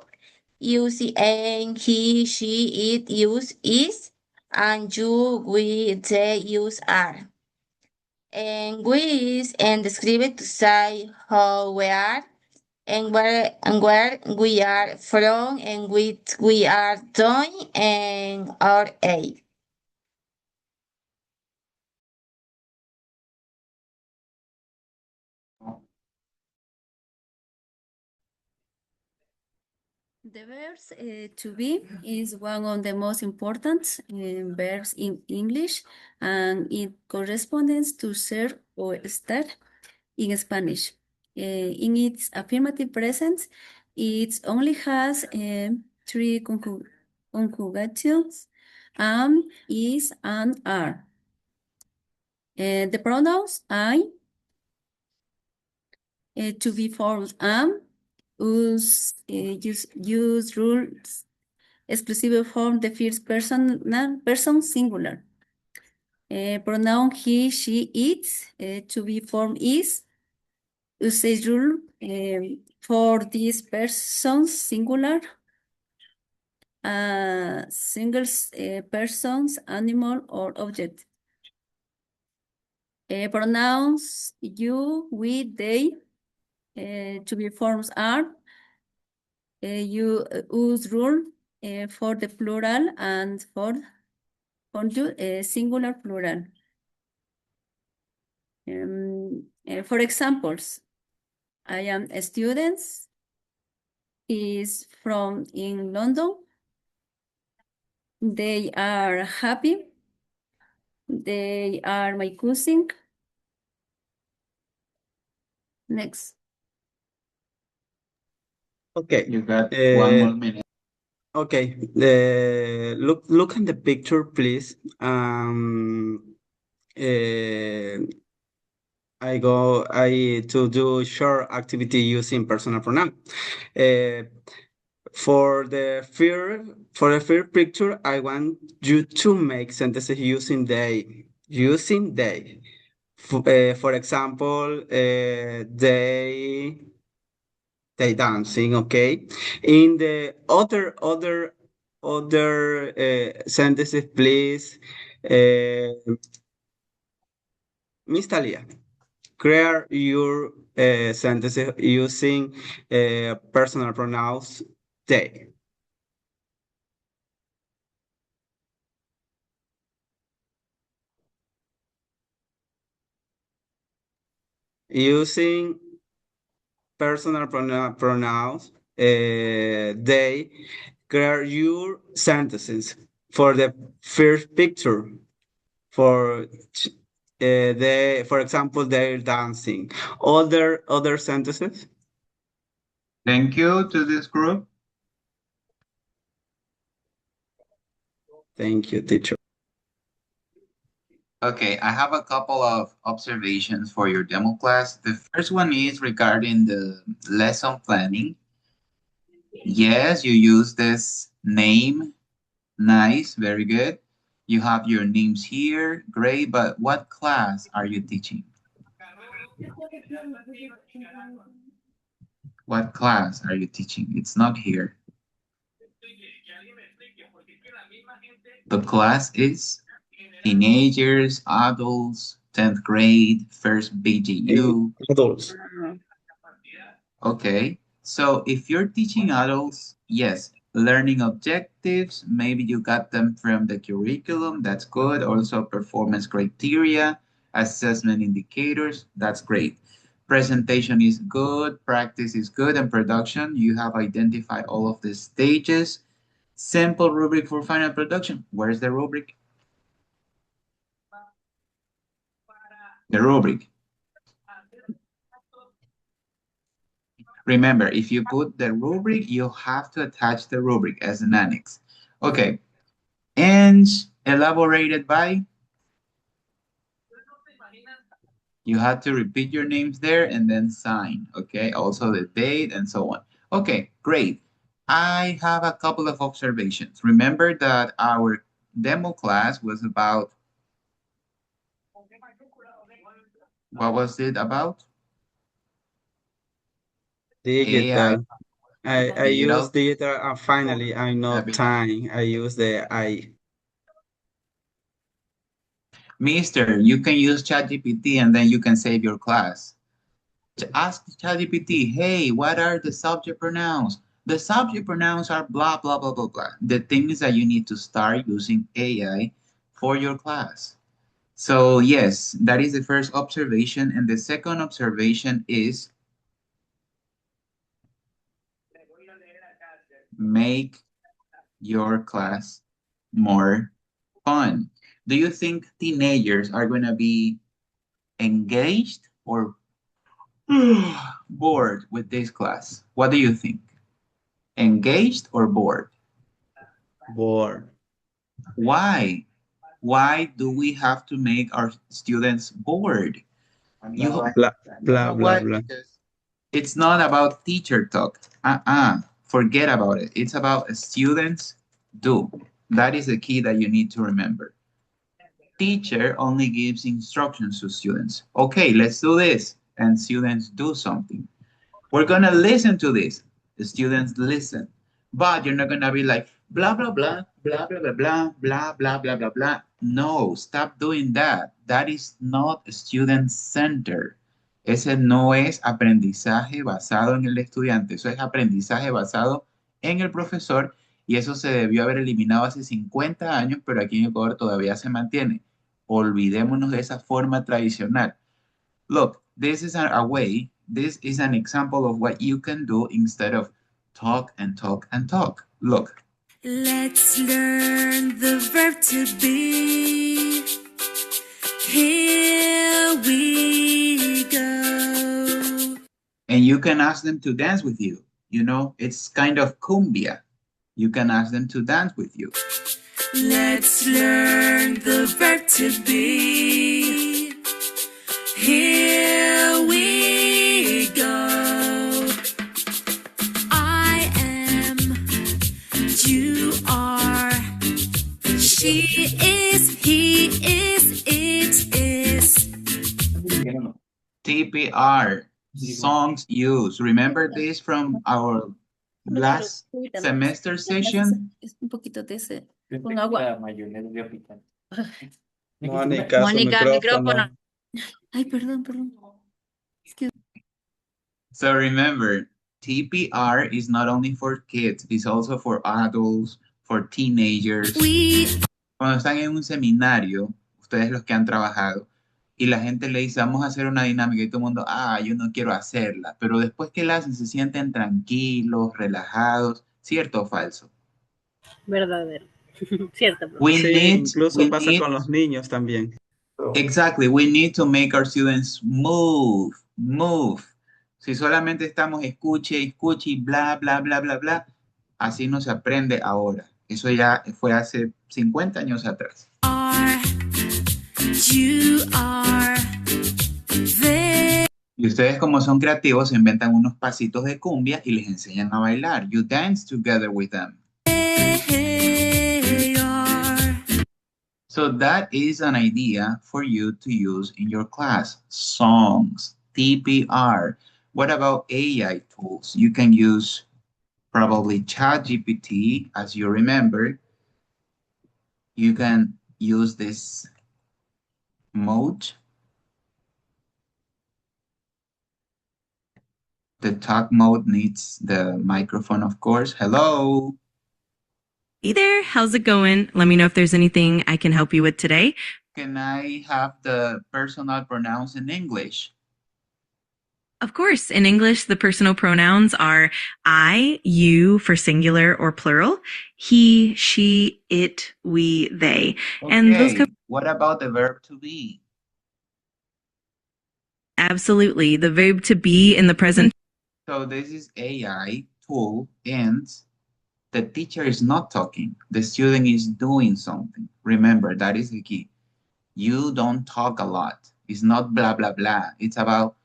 Use and he, she, it, use is, and you, we, they use are. And we is and describe to say how we are and where we are from and what we are doing and our age. The verbs to be is one of the most important verbs in English, and it corresponds to ser or estar in Spanish. In its affirmative present, it only has three conjugations: am, is, and are. The pronouns I, to be formed am, use rules exclusive form the first person singular. Pronoun he, she, it, to be formed is, usage rule for these persons singular, single persons, animal, or object. Pronouns you, we, they, to be forms are, you use rule for the plural and for you singular plural. For examples, I am a student, is from in London, they are happy, they are my cousin. Next. Okay. You got 1 more minute. Okay. Look at the picture, please. I to do short activity using personal pronoun. For the first picture, I want you to make sentences using they. Using they. For example, they dancing. Okay. In the other sentences, please, Miss Talia, create your sentences using personal pronouns they. Using personal pronouns they, create your sentences. For the first picture, for for example, they're dancing. Other sentences. Thank you to this group. Thank you, teacher. Okay, I have a couple of observations for your demo class. The first one is regarding the lesson planning. Yes, you use this name. Nice, very good. You have your names here. Great, but what class are you teaching? What class are you teaching? It's not here. The class is teenagers, adults, 10th grade, first BGU. Adults. Okay, so if you're teaching adults, yes, learning objectives, maybe you got them from the curriculum, that's good. Also, performance criteria, assessment indicators, that's great. Presentation is good, practice is good, and production, you have identified all of the stages. Simple rubric for final production. Where's the rubric? The rubric. Remember, if you put the rubric, you have to attach the rubric as an annex. Okay, and elaborated by, you had to repeat your names there and then sign, okay? Also the date and so on. Okay, great. I have a couple of observations. Remember that our demo class was about, what was it about? AI, Digital. I use digital. digital, and finally I know time. I use the I. Mister, you can use ChatGPT and then you can save your class. Ask ChatGPT, hey, what are the subject pronouns? The subject pronouns are blah, blah, blah, blah, blah. The thing is that you need to start using AI for your class. So yes, that is the first observation. And the second observation is make your class more fun. Do you think teenagers are going to be engaged or bored with this class? What do you think? Engaged or bored? Board. Why? Why do we have to make our students bored? You, Blah you blah know blah what? blah. Because it's not about teacher talk. Forget about it. It's about students do. That is the key that you need to remember. Teacher only gives instructions to students. Okay, let's do this. And students do something. We're gonna listen to this. The students listen. But you're not gonna be like blah blah blah blah blah blah blah blah blah blah blah blah. No, stop doing that. That is not student center. Ese no es aprendizaje basado en el estudiante. Eso es aprendizaje basado en el profesor y eso se debió haber eliminado hace 50 años, pero aquí en Ecuador todavía se mantiene. Olvidémonos de esa forma tradicional. Look, this is a way, this is an example of what you can do instead of talk and talk and talk. Look. Let's learn the verb to be. Here we go. And you can ask them to dance with you. You know, it's kind of cumbia. You can ask them to dance with you. Let's learn the verb to be. Here we go. I am, you are, she is, he is, it is. TPR, songs used. Remember this from our last semester session? Un poquito de ese. Con agua. Mónica, su Mónica, micrófono. Ay, perdón, perdón. So remember, TPR is not only for kids, it's also for adults, for teenagers. Cuando están en un seminario, ustedes los que han trabajado, y la gente le dice, vamos a hacer una dinámica, y todo el mundo, yo no quiero hacerla. Pero después que la hacen, se sienten tranquilos, relajados, ¿cierto o falso? verdadero. Cierto, profe. We Sí, need, incluso we pasa need, con los niños también. exactly, we need to make our students move, move. Si solamente estamos escuche, escuche y bla, bla, bla, bla, bla, así no se aprende ahora. Eso ya fue hace 50 años atrás. You are very Y ustedes como son creativos se inventan unos pasitos de cumbia y les enseñan a bailar. You dance together with them. So that is an idea for you to use in your class. Songs, TPR. What about AI tools? You can use probably ChatGPT, as you remember. You can use this mode. The talk mode needs the microphone, of course. Hello. Hey there, how's it going? Let me know if there's anything I can help you with today. Can I have the personal pronouns in English? Of course, in English, the personal pronouns are I, you for singular or plural, he, she, it, we, they. And those Okay, what about the verb to be? absolutely the verb to be in the present. So this is AI tool and the teacher is not talking. The student is doing something. Remember, that is the key. You don't talk a lot. It's not blah, blah, blah. It's about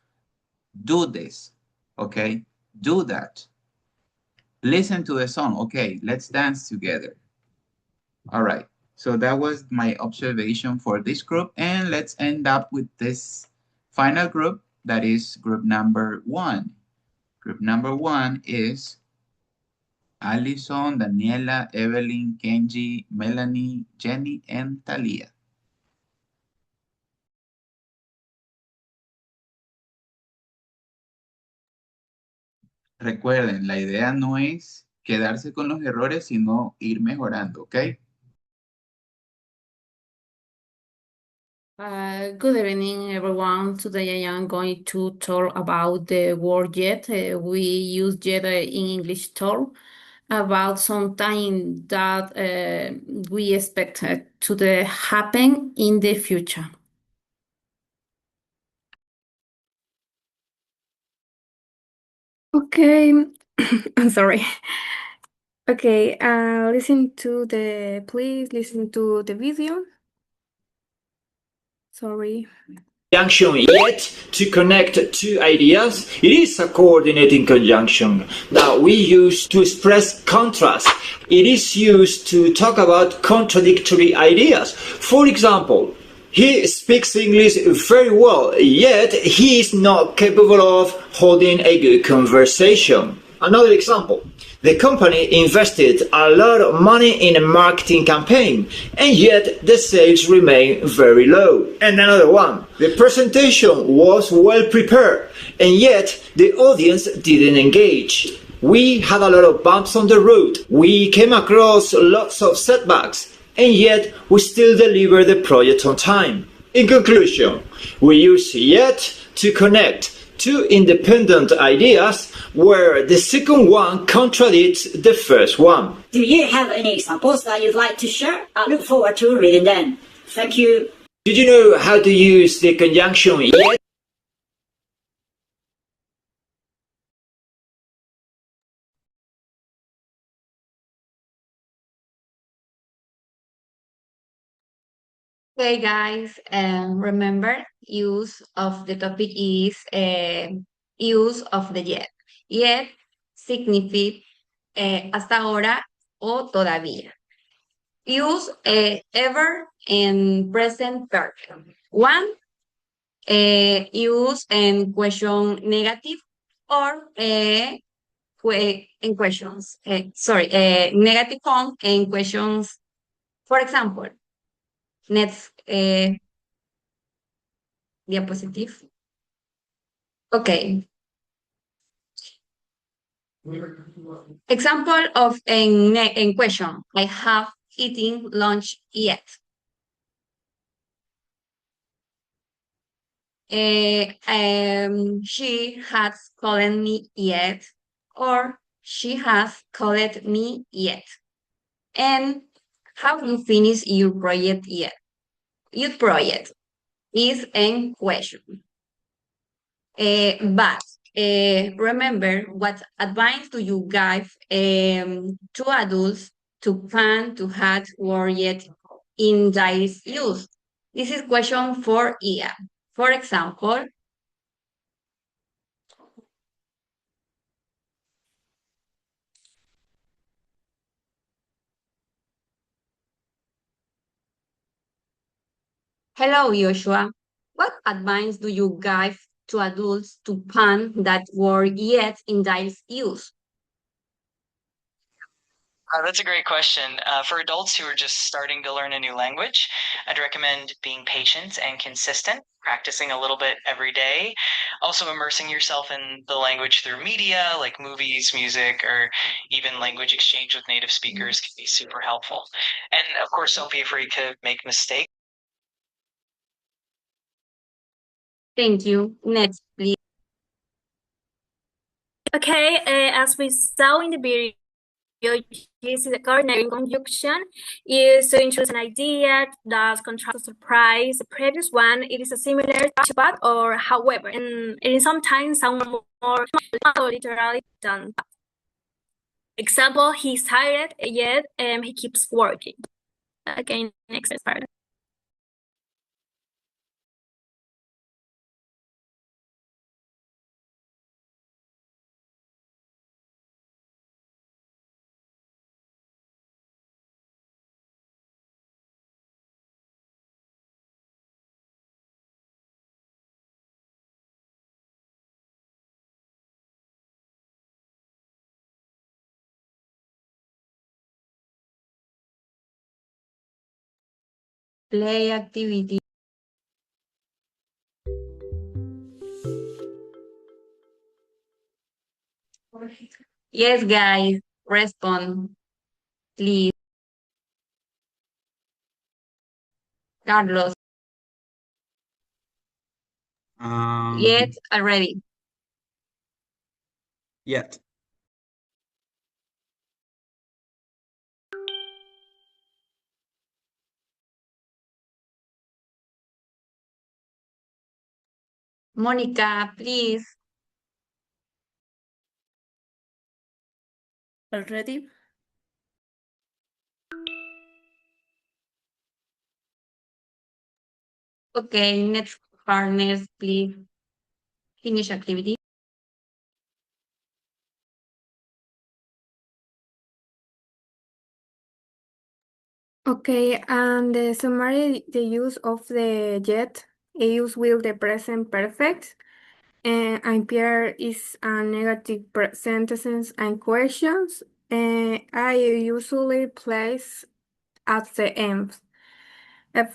do this, okay? Do that. Listen to the song. Okay, let's dance together. All right. So that was my observation for this group. And let's end up with this final group. That is group number 1. Group number 1 is Allison, Daniela, Evelyn, Kenji, Melanie, Jenny, and Talia. Recuerden, la idea no es quedarse con los errores, sino ir mejorando, ¿ok? Good evening, everyone. Today I am going to talk about the word yet. We use yet in English term about something that we expect to happen in the future. Okay, I'm sorry. Okay, please listen to the video. Sorry. Conjunction yet to connect two ideas. It is a coordinating conjunction that we use to express contrast. It is used to talk about contradictory ideas. For example, he speaks English very well, yet he is not capable of holding a good conversation. Another example, the company invested a lot of money in a marketing campaign, and yet the sales remain very low. And another one, the presentation was well prepared, and yet the audience didn't engage. We had a lot of bumps on the road. We came across lots of setbacks, and yet we still deliver the project on time. In conclusion, we use yet to connect two independent ideas where the second one contradicts the first one. Do you have any examples that you'd like to share? I look forward to reading them. Thank you. Did you know how to use the conjunction yet? Okay, guys, remember, use of the topic is use of the yet. Yet significa hasta ahora o todavía. Use ever in present perfect. One, use in question negative or in questions. Negative form in questions. For example, next diapositive. Okay. Example of in question. I have eaten lunch yet. She has called me yet, or she has called me yet. And have you finished your project yet? Your project is in question. But remember, what advice do you give to adults to plan to have word in daily use? This is question for Ia. For example, hello, Joshua. What advice do you give to adults to plan that word yet in daily use? That's a great question. For adults who are just starting to learn a new language, I'd recommend being patient and consistent, practicing a little bit every day. Also, immersing yourself in the language through media like movies, music, or even language exchange with native speakers can be super helpful. And of course, don't be afraid to make mistakes. Thank you. Next, please. Okay, as we saw in the video, using the coordinating conjunction is to introduce an idea that contrasts or surprise the previous one. It is a similar to but or however, and it is sometimes sound more literally than that. Example, he's tired, yet he keeps working. Okay, next part. Play activity. Yes, guys, respond, please. Carlos. Yet already. Yet. Monica, please. Already? Okay, next partners, please. Finish activity. Okay, and the summary, the use of the yet, use with the present perfect, and impair is a negative sentences and questions, and I usually place at the end.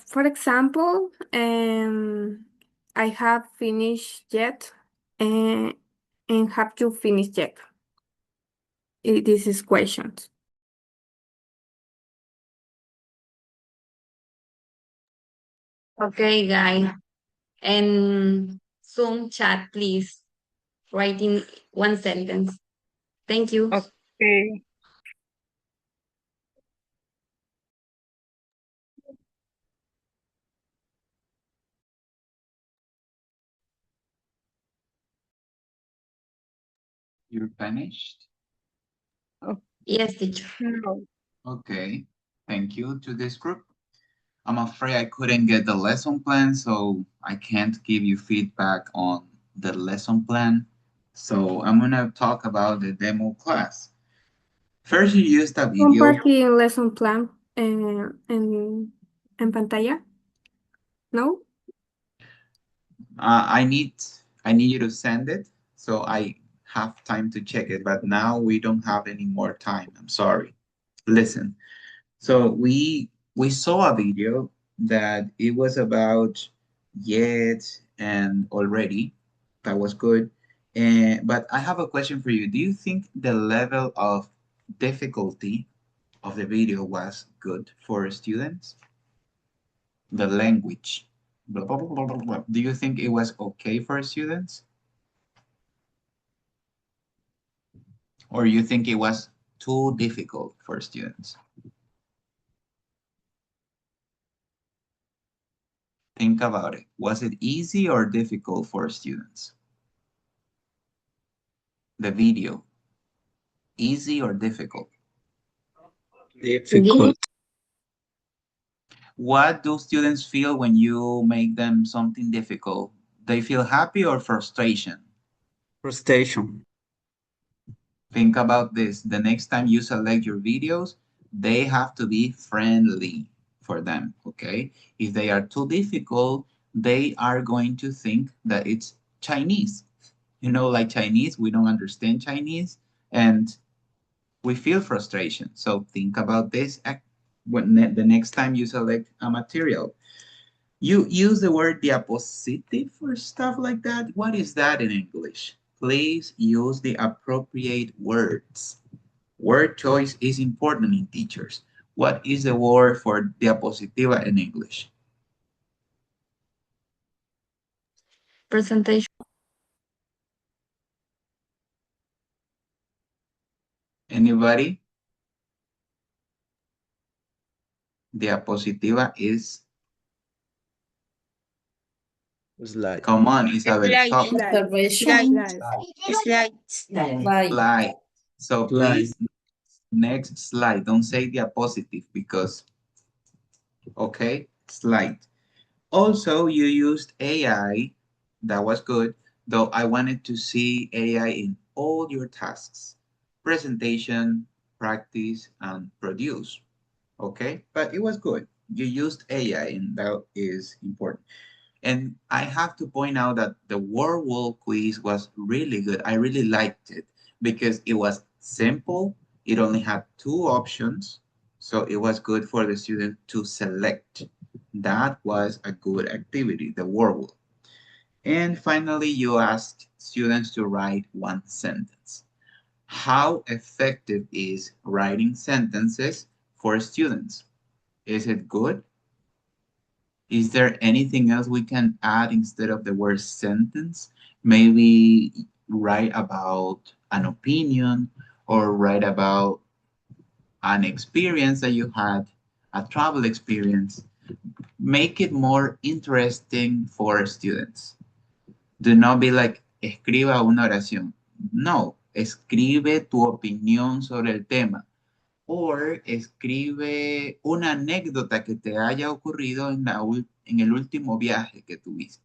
For example, I have finished yet, and have you finished yet? This is questions. Okay, guys. And Zoom chat, please. Writing one sentence. Thank you. Okay. You're finished? Yes, teacher. No. Okay. Thank you to this group. I'm afraid I couldn't get the lesson plan, so I can't give you feedback on the lesson plan. So I'm gonna talk about the demo class. First, you used a video. Compartir lesson plan en pantalla. No? I need you to send it so I have time to check it, but now we don't have any more time. I'm sorry. Listen. So we saw a video that it was about yet and already. That was good. But I have a question for you. Do you think the level of difficulty of the video was good for students? The language. Blah, blah, blah, blah, blah. Do you think it was okay for students? Or you think it was too difficult for students? Think about it. Was it easy or difficult for students? The video. Easy or difficult? Difficult. What do students feel when you make them something difficult? They feel happy or frustration? Frustration. Think about this. The next time you select your videos, they have to be friendly for them, okay? If they are too difficult, they are going to think that it's Chinese. You know, like Chinese, we don't understand Chinese and we feel frustration. So think about this when the next time you select a material. You use the word diapositive for stuff like that. What is that in English? Please use the appropriate words. Word choice is important in teachers. What is the word for diapositiva in English? Presentation. Anybody? Diapositiva is, Slide. come on, Isabel, Slide. talk. Observation. Slides. Slide. So Slide. please, next slide. Don't say diapositive because, okay, slide. Also, you used AI. That was good, though I wanted to see AI in all your tasks. Presentation, practice, and produce. Okay, but it was good. You used AI, and that is important. And I have to point out that the World Wall quiz was really good. I really liked it because it was simple. It only had two options. So it was good for the student to select. That was a good activity, the World Wall. And finally, you asked students to write one sentence. How effective is writing sentences for students? Is it good? Is there anything else we can add instead of the word sentence? Maybe write about an opinion or write about an experience that you had, a travel experience. Make it more interesting for students. Do not be like, escriba una oración. No, escribe tu opinión sobre el tema. O escribe una anécdota que te haya ocurrido en el último viaje que tuviste.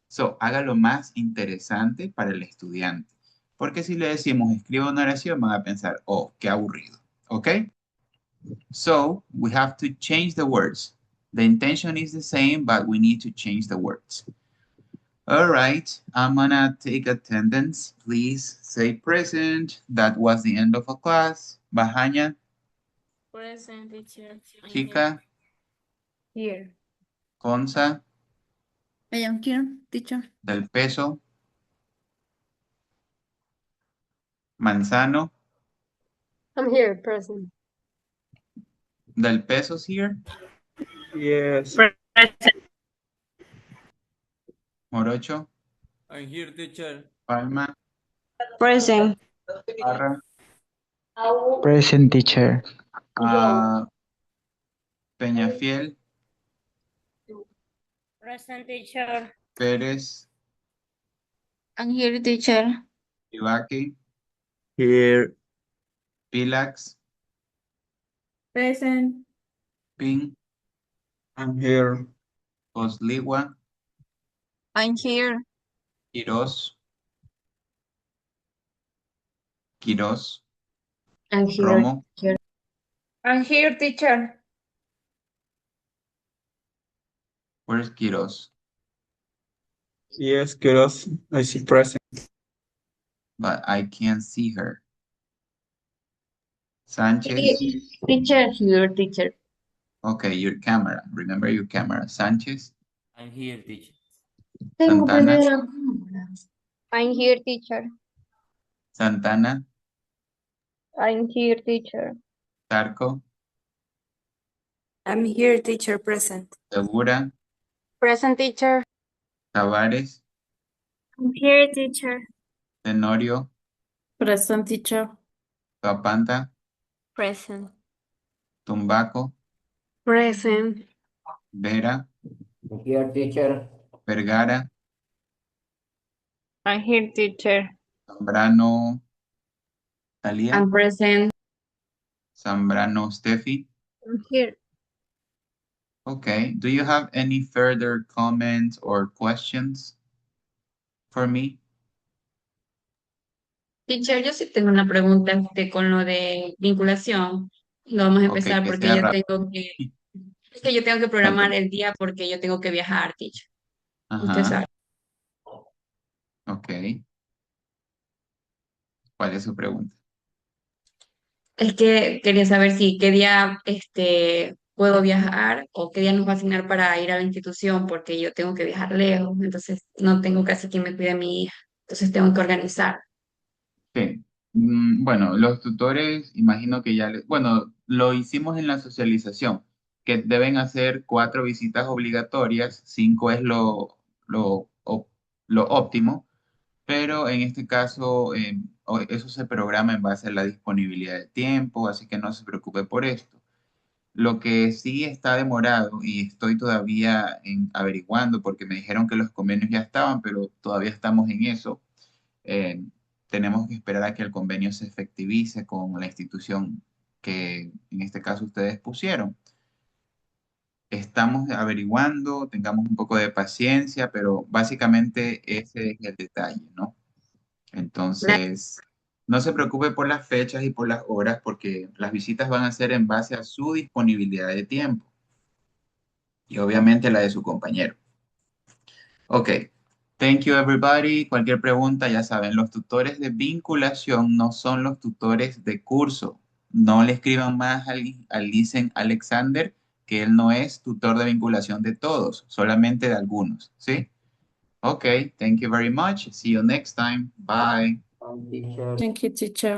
So, hágalo más interesante para el estudiante. Porque si le decimos escriba una oración, van a pensar, oh, qué aburrido. ¿Ok? So, we have to change the words. The intention is the same, but we need to change the words. All right, I'm gonna take attendance. Please say present. That was the end of a class. Bahaña. Present, teacher. Chica, Here. Conza, I am here, teacher. Del Peso, Manzano, I'm here, present. Del Peso's here, Yes. Morocho, I'm here, teacher. Palma, Present. Parra, Present, teacher. Peñafiel, Present, teacher. Pérez, I'm here, teacher. Ibaki, Here. Pilax, Present. Pin, I'm here. Osligua, I'm here. Quiroz, Quiroz, I'm here. Romo, I'm here, teacher. where's Quiroz? Yes, Quiroz. I see present. But I can't see her. Sanchez, Teacher, here, teacher. okay, your camera. Remember your camera. Sanchez, I'm here, teacher. Santana, I'm here, teacher. Santana, I'm here, teacher. Tarco, I'm here, teacher, present. Segura, Present, teacher. Tavares, I'm here, teacher. Tenorio, Present, teacher. Papanta, Present. Tumbaco, Present. Vera, Here, teacher. Vergara, I'm here, teacher. Zambrano, Talia, I'm present. Zambrano, Steffi. I'm here. Okay. Do you have any further comments or questions for me? Teacher, yo sí tengo una pregunta con lo de vinculación. Lo vamos a Ok, empezar que porque sea yo rápido. es que yo tengo que programar Cuénteme. el día porque yo tengo que viajar, teacher. Usted Ajá. sabe. Ok. ¿Cuál es su pregunta? Es que quería saber si qué día puedo viajar o qué día nos va a asignar para ir a la institución porque yo tengo que viajar lejos, entonces no tengo casi quien me cuide a mi hija. Entonces tengo que organizar. Sí. Bueno, los tutores, imagino que ya, bueno, lo hicimos en la socialización, que deben hacer 4 visitas obligatorias, 5 es lo óptimo, pero en este caso eso se programa en base a la disponibilidad de tiempo, así que no se preocupe por esto. Lo que sí está demorado y estoy todavía averiguando porque me dijeron que los convenios ya estaban, pero todavía estamos en eso. eh, Tenemos que esperar a que el convenio se efectivice con la institución que en este caso ustedes pusieron. Estamos averiguando, tengamos un poco de paciencia, pero básicamente ese es el detalle, ¿no? Entonces, no se preocupe por las fechas y por las horas, porque las visitas van a ser en base a su disponibilidad de tiempo y obviamente la de su compañero. Ok, thank you everybody. Cualquier pregunta, ya saben, los tutores de vinculación no son los tutores de curso. No le escriban más al Listen Alexander, que él no es tutor de vinculación de todos, solamente de algunos, ¿sí? Ok, thank you very much. See you next time. Bye. Teacher. Thank you, teacher.